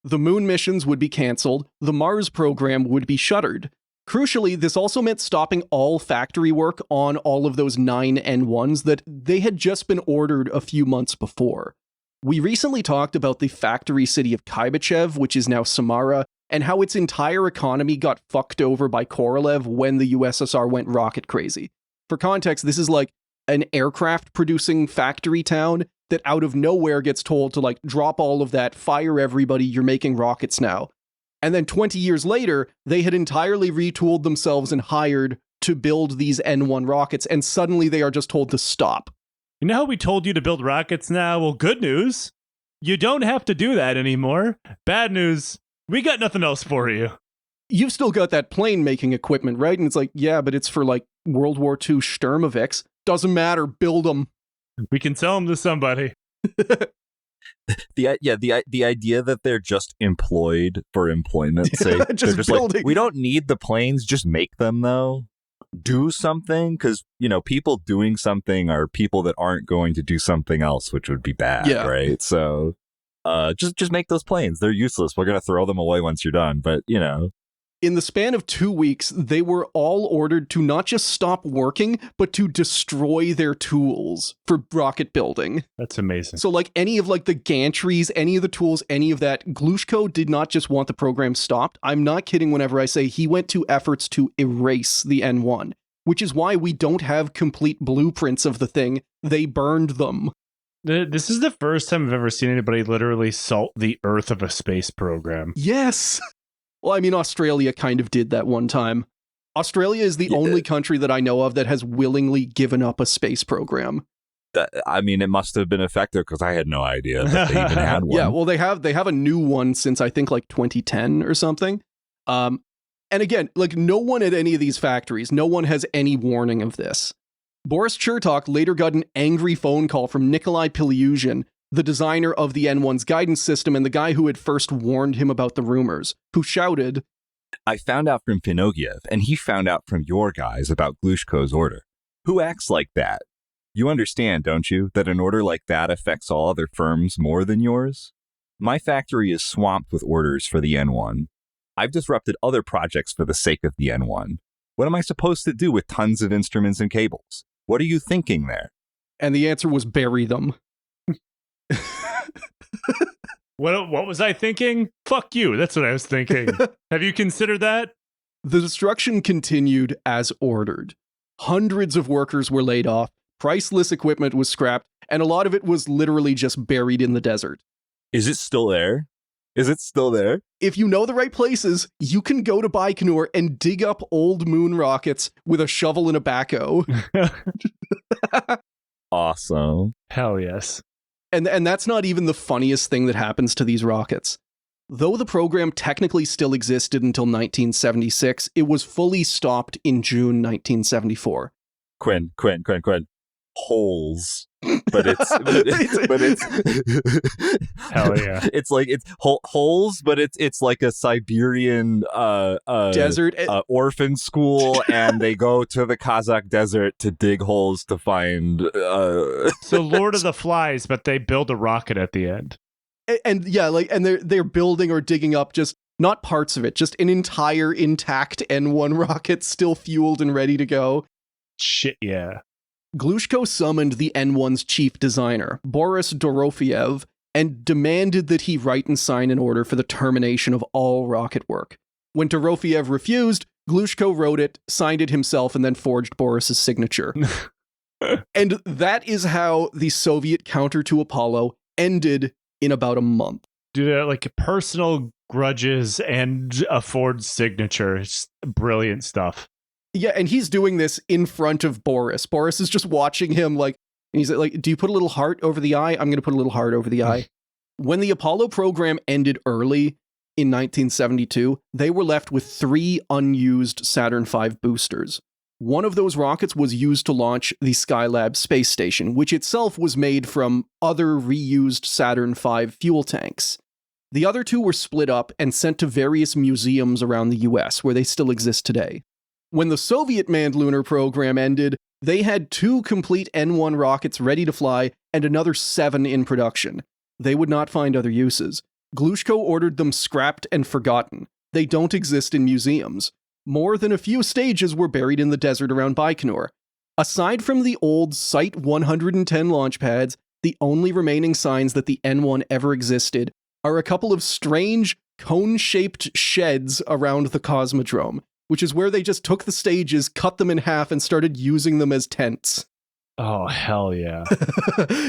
Speaker 4: The moon missions would be cancelled. The Mars program would be shuttered. Crucially, this also meant stopping all factory work on all of those 9 N1s that they had just been ordered a few months before. We recently talked about the factory city of Kaibachev, which is now Samara, and how its entire economy got fucked over by Korolev when the USSR went rocket crazy. For context, this is an aircraft-producing factory town that out of nowhere gets told to drop all of that, fire everybody, you're making rockets now. And then 20 years later, they had entirely retooled themselves and hired to build these N1 rockets, and suddenly they are just told to stop.
Speaker 6: You know how we told you to build rockets now? Well, good news. You don't have to do that anymore. Bad news. We got nothing else for you.
Speaker 4: You've still got that plane-making equipment, right? And it's yeah, but it's for World War II Sturmovix. Doesn't matter, build them.
Speaker 6: We can sell them to somebody.
Speaker 5: The idea that they're just employed for employment's sake. Just building. We don't need the planes, just make them though. Do something, because people doing something are people that aren't going to do something else, which would be bad, right? So just make those planes. They're useless. We're gonna throw them away once you're done, but
Speaker 4: In the span of 2 weeks, they were all ordered to not just stop working, but to destroy their tools for rocket building.
Speaker 6: That's amazing.
Speaker 4: So any of the gantries, any of the tools, any of that, Glushko did not just want the program stopped. I'm not kidding whenever I say he went to efforts to erase the N1, which is why we don't have complete blueprints of the thing. They burned them.
Speaker 6: This is the first time I've ever seen anybody literally salt the earth of a space program.
Speaker 4: Yes. Well, I mean, Australia kind of did that one time. Australia is the only country that I know of that has willingly given up a space program.
Speaker 5: It must have been effective because I had no idea that they even had one.
Speaker 4: Yeah, well, they have a new one since I think 2010 or something. And again, no one at any of these factories, no one has any warning of this. Boris Chertok later got an angry phone call from Nikolai Pilyushin, the designer of the N1's guidance system and the guy who had first warned him about the rumors, who shouted,
Speaker 5: "I found out from Pinogiev, and he found out from your guys about Glushko's order. Who acts like that? You understand, don't you, that an order like that affects all other firms more than yours? My factory is swamped with orders for the N1. I've disrupted other projects for the sake of the N1. What am I supposed to do with tons of instruments and cables? What are you thinking there?"
Speaker 4: And the answer was bury them.
Speaker 6: What was I thinking? Fuck you. That's what I was thinking. Have you considered that?
Speaker 4: The destruction continued as ordered. Hundreds of workers were laid off, priceless equipment was scrapped, and a lot of it was literally just buried in the desert.
Speaker 5: Is it still there? Is it still there?
Speaker 4: If you know the right places, you can go to Baikonur and dig up old moon rockets with a shovel and a backhoe.
Speaker 5: Awesome.
Speaker 6: Hell yes.
Speaker 4: And that's not even the funniest thing that happens to these rockets. Though the program technically still existed until 1976, it was fully stopped in June 1974.
Speaker 5: Quinn. Holes. But it's
Speaker 6: Hell yeah.
Speaker 5: It's holes, but it's like a Siberian
Speaker 4: desert
Speaker 5: orphan school, and they go to the Kazakh desert to dig holes to find
Speaker 6: So Lord of the Flies, but they build a rocket at the end.
Speaker 4: And yeah, and they're building or digging up just not parts of it, just an entire intact N1 rocket still fueled and ready to go.
Speaker 6: Shit, yeah.
Speaker 4: Glushko summoned the N1's chief designer, Boris Dorofiev, and demanded that he write and sign an order for the termination of all rocket work. When Dorofiev refused, Glushko wrote it, signed it himself, and then forged Boris's signature. And that is how the Soviet counter to Apollo ended in about a month.
Speaker 6: Dude, like personal grudges and a forged signature. It's brilliant stuff.
Speaker 4: Yeah, and he's doing this in front of Boris. Boris is just watching him and he's like, do you put a little heart over the eye? I'm going to put a little heart over the eye. When the Apollo program ended early in 1972, they were left with 3 unused Saturn V boosters. One of those rockets was used to launch the Skylab space station, which itself was made from other reused Saturn V fuel tanks. The other 2 were split up and sent to various museums around the US, where they still exist today. When the Soviet manned lunar program ended, they had 2 complete N1 rockets ready to fly and another 7 in production. They would not find other uses. Glushko ordered them scrapped and forgotten. They don't exist in museums. More than a few stages were buried in the desert around Baikonur. Aside from the old Site 110 launch pads, the only remaining signs that the N1 ever existed are a couple of strange, cone-shaped sheds around the Cosmodrome, which is where they just took the stages, cut them in half, and started using them as tents.
Speaker 6: Oh, hell yeah.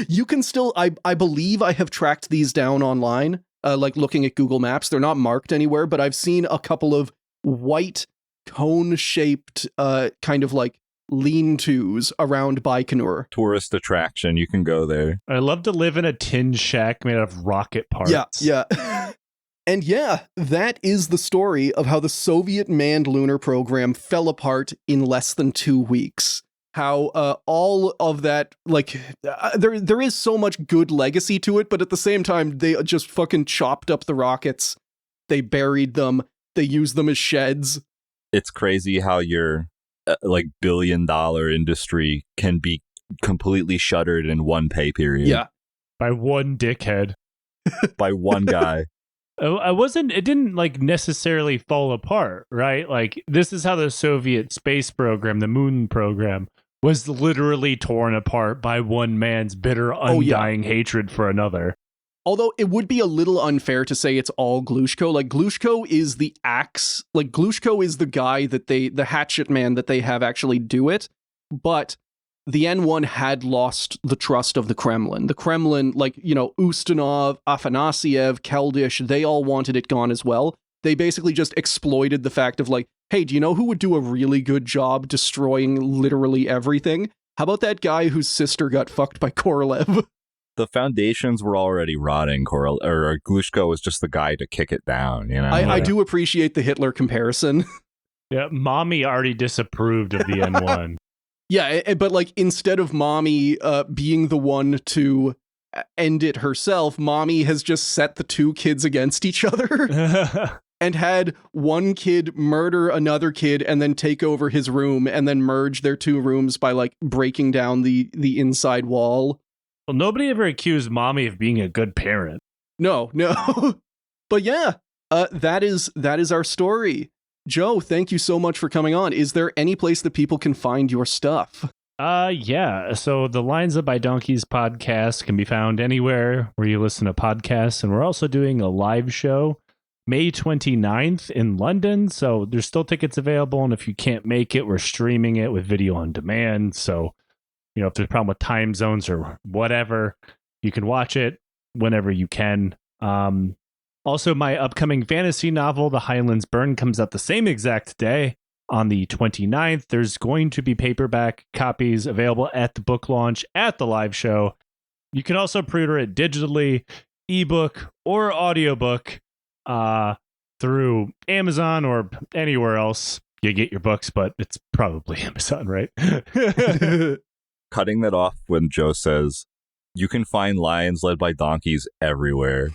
Speaker 4: You can still, I believe I have tracked these down online, like looking at Google Maps. They're not marked anywhere, but I've seen a couple of white, cone-shaped, kind of like lean-tos around Baikonur.
Speaker 5: Tourist attraction, you can go there.
Speaker 6: I love to live in a tin shack made of rocket parts.
Speaker 4: Yeah. And yeah, that is the story of how the Soviet manned lunar program fell apart in less than 2 weeks. How all of that, there is so much good legacy to it, but at the same time, they just fucking chopped up the rockets. They buried them. They used them as sheds.
Speaker 5: It's crazy how your billion-dollar industry can be completely shuttered in one pay period.
Speaker 4: Yeah.
Speaker 6: By one dickhead.
Speaker 5: By one guy.
Speaker 6: It didn't necessarily fall apart, right? Like, this is how the Soviet space program, the moon program, was literally torn apart by one man's bitter, undying hatred for another.
Speaker 4: Although it would be a little unfair to say it's all Glushko. Like, Glushko is the axe. Like, Glushko is the guy the hatchet man that they have actually do it. But the N1 had lost the trust of the Kremlin. The Kremlin, Ustinov, Afanasyev, Keldysh, they all wanted it gone as well. They basically just exploited the fact of hey, do you know who would do a really good job destroying literally everything? How about that guy whose sister got fucked by Korolev?
Speaker 5: The foundations were already rotting. Glushko was just the guy to kick it down, you know?
Speaker 4: I do appreciate the Hitler comparison.
Speaker 6: Yeah, Mommy already disapproved of the N1.
Speaker 4: Yeah, but instead of Mommy being the one to end it herself, Mommy has just set the 2 kids against each other and had one kid murder another kid and then take over his room and then merge their 2 rooms by breaking down the inside wall.
Speaker 6: Well, nobody ever accused Mommy of being a good parent.
Speaker 4: No. But yeah, that is our story. Joe, thank you so much for coming on. Is there any place that people can find your stuff?
Speaker 6: Yeah. So the Lines Up by Donkeys podcast can be found anywhere where you listen to podcasts. And we're also doing a live show May 29th in London. So there's still tickets available. And if you can't make it, we're streaming it with video on demand. So, if there's a problem with time zones or whatever, you can watch it whenever you can. Also, my upcoming fantasy novel, The Highlands Burn, comes out the same exact day on the 29th. There's going to be paperback copies available at the book launch at the live show. You can also pre-order it digitally, ebook, or audiobook through Amazon or anywhere else you get your books, but it's probably Amazon, right?
Speaker 5: Cutting that off when Joe says, you can find lions led by donkeys everywhere.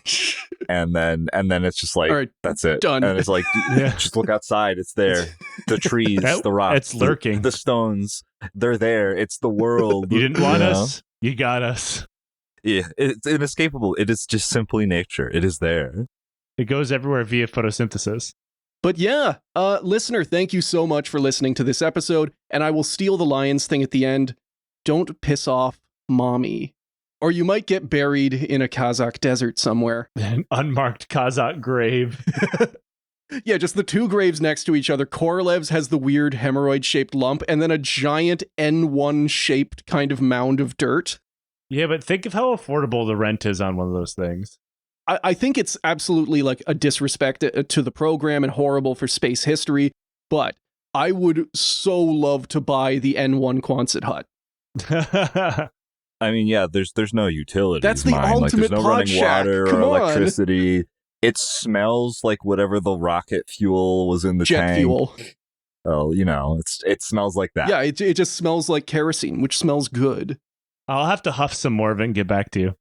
Speaker 5: And then it's just like,
Speaker 4: right,
Speaker 5: that's it.
Speaker 4: done.
Speaker 5: And it's like, just look outside. It's there. The trees, the rocks.
Speaker 6: It's lurking.
Speaker 5: The stones, they're there. It's the world.
Speaker 6: You didn't want us. You got us.
Speaker 5: Yeah, it's inescapable. It is just simply nature. It is there.
Speaker 6: It goes everywhere via photosynthesis.
Speaker 4: But yeah, listener, thank you so much for listening to this episode. And I will steal the lions thing at the end. Don't piss off mommy. Or you might get buried in a Kazakh desert somewhere.
Speaker 6: An unmarked Kazakh grave.
Speaker 4: Yeah, just the two graves next to each other. Korolev's has the weird hemorrhoid-shaped lump, and then a giant N1-shaped kind of mound of dirt.
Speaker 6: Yeah, but think of how affordable the rent is on one of those things.
Speaker 4: I think it's absolutely like a disrespect to the program and horrible for space history, but I would so love to buy the N1 Quonset hut.
Speaker 5: I mean, yeah, there's no utility.
Speaker 4: That's the ultimate
Speaker 5: there's no
Speaker 4: pod
Speaker 5: running
Speaker 4: shack.
Speaker 5: water
Speaker 4: Come
Speaker 5: or
Speaker 4: on.
Speaker 5: electricity. It smells like whatever the rocket fuel was in the
Speaker 4: Jet
Speaker 5: tank.
Speaker 4: fuel.
Speaker 5: Oh, it smells like that.
Speaker 4: Yeah, it just smells like kerosene, which smells good.
Speaker 6: I'll have to huff some more of it and get back to you.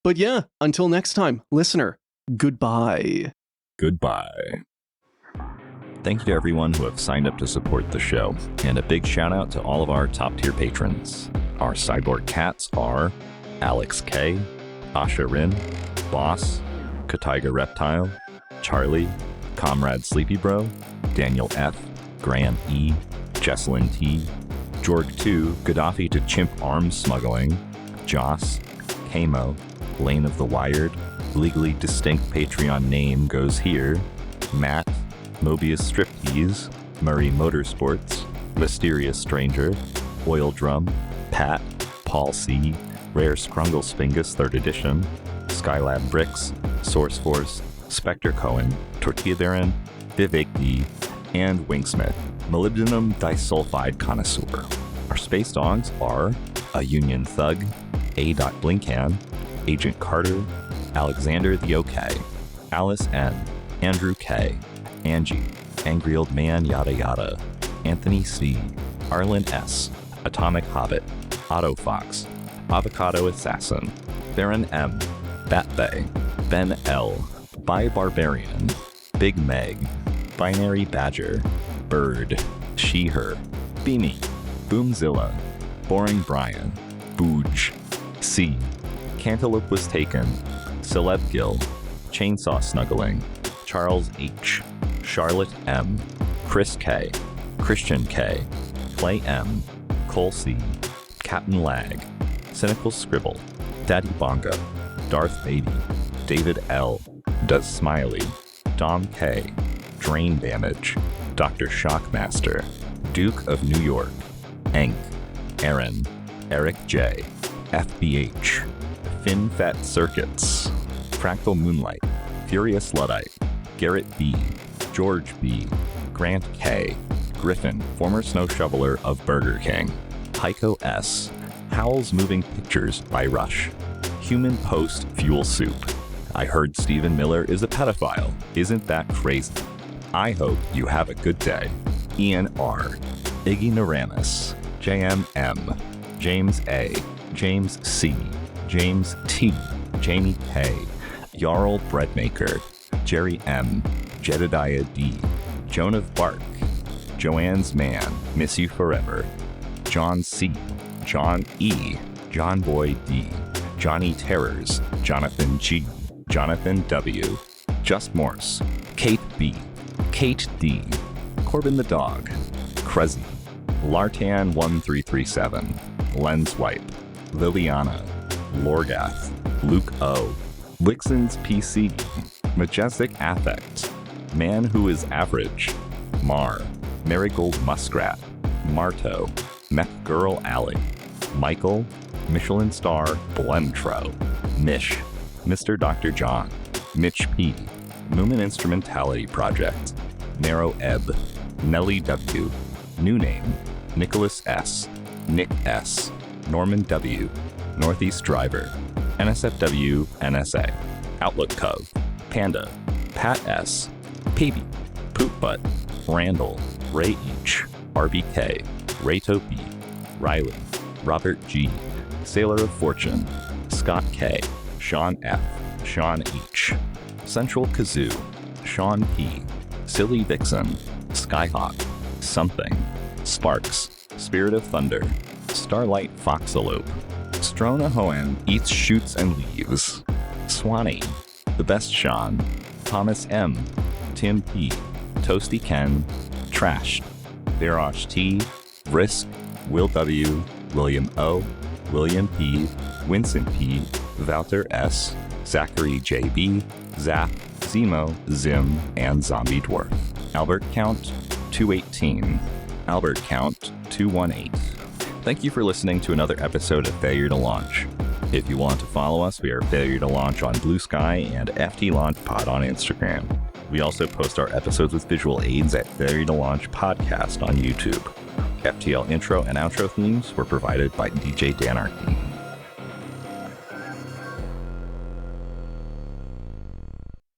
Speaker 4: But yeah, until next time, listener, goodbye.
Speaker 5: Goodbye. Thank you to everyone who have signed up to support the show, and a big shout out to all of our top tier patrons. Our sideboard cats are Alex K, Asha Rin, Boss, Katiga Reptile, Charlie, Comrade Sleepy Bro, Daniel F, Graham E, Jesselyn T, Jorg 2, Gaddafi to Chimp Arms Smuggling, Joss, Kamo, Lane of the Wired, Legally Distinct Patreon name goes here, Matt, Mobius Striptease, Murray Motorsports, Mysterious Stranger, Oil Drum, Pat, Paul C, Rare Scrungle Spingus 3rd Edition, Skylab Bricks, Source Force, Spectre Cohen, Tortilla Baron, Vivek D, and Wingsmith, Molybdenum Disulfide Connoisseur. Our space dogs are A Union Thug, A. Blinkan, Agent Carter, Alexander the OK, Alice N, Andrew K, Angie, Angry Old Man Yada Yada, Anthony C, Arlen S, Atomic Hobbit, Otto Fox, Avocado Assassin, Baron M, Bat Bay, Ben L, By Barbarian, Big Meg, Binary Badger, Bird, She Her, Beanie, Boomzilla, Boring Brian, Booge, C, Cantaloupe Was Taken, Celeb Gill, Chainsaw Snuggling, Charles H, Charlotte M, Chris K, Christian K, Clay M, Cole C, Captain Lag, Cynical Scribble, Daddy Bongo, Darth Baby, David L, Does Smiley, Dom K, Drain Damage, Dr. Shockmaster, Duke of New York, Enk, Aaron, Eric J, FBH, FinFat Circuits, Fractal Moonlight, Furious Luddite, Garrett B, George B, Grant K, Griffin, former snow shoveler of Burger King, Heiko S, Howl's Moving Pictures by Rush, Human Post Fuel Soup. I heard Stephen Miller is a pedophile. Isn't that crazy? I hope you have a good day. Ian R, Iggy Naramis, JMM, James A, James C, James T, Jamie K, Jarl Breadmaker, Jerry M, Jedediah D, Joan of Bark, Joanne's Man, Miss You Forever, John C, John E, John Boy D, Johnny Terrors, Jonathan G, Jonathan W, Just Morse, Kate B, Kate D, Corbin the Dog, Cruzzy, Lartan 1337, Lens Wipe, Liliana, Lorgath, Luke O, Lixon's PC, Majestic Affect, Man Who Is Average, Mar, Marigold Muskrat, Marto, Mech Girl Alley, Michael, Michelin Star Blemtro, Mish, Mr. Dr. John, Mitch P, Moomin Instrumentality Project, Narrow Ebb, Nelly W, New Name, Nicholas S, Nick S, Norman W, Northeast Driver, NSFW NSA, Outlook Cove, Panda, Pat S, Baby, Poop Butt, Randall, Ray H, RBK, Rayto B, Riley, Robert G, Sailor of Fortune, Scott K, Sean F, Sean H, Central Kazoo, Sean P, Silly Vixen, Skyhawk, Something, Sparks, Spirit of Thunder, Starlight Foxalope, Strona Hoen Eats, Shoots, and Leaves, Swanee, The Best Sean, Thomas M, Tim P, Toasty Ken, Trashed, Virash T, Risk, Will W, William O, William P, Winston P, Wouter S, Zachary JB, Zap, Zemo, Zim, and Zombie Dwarf. Albert Count 218, Albert Count 218. Thank you for listening to another episode of Failure to Launch. If you want to follow us, we are Failure to Launch on Blue Sky and FT Launch Pod on Instagram. We also post our episodes with visual aids at Failure to Launch Podcast on YouTube. FTL intro and outro themes were provided by DJ Danarchy.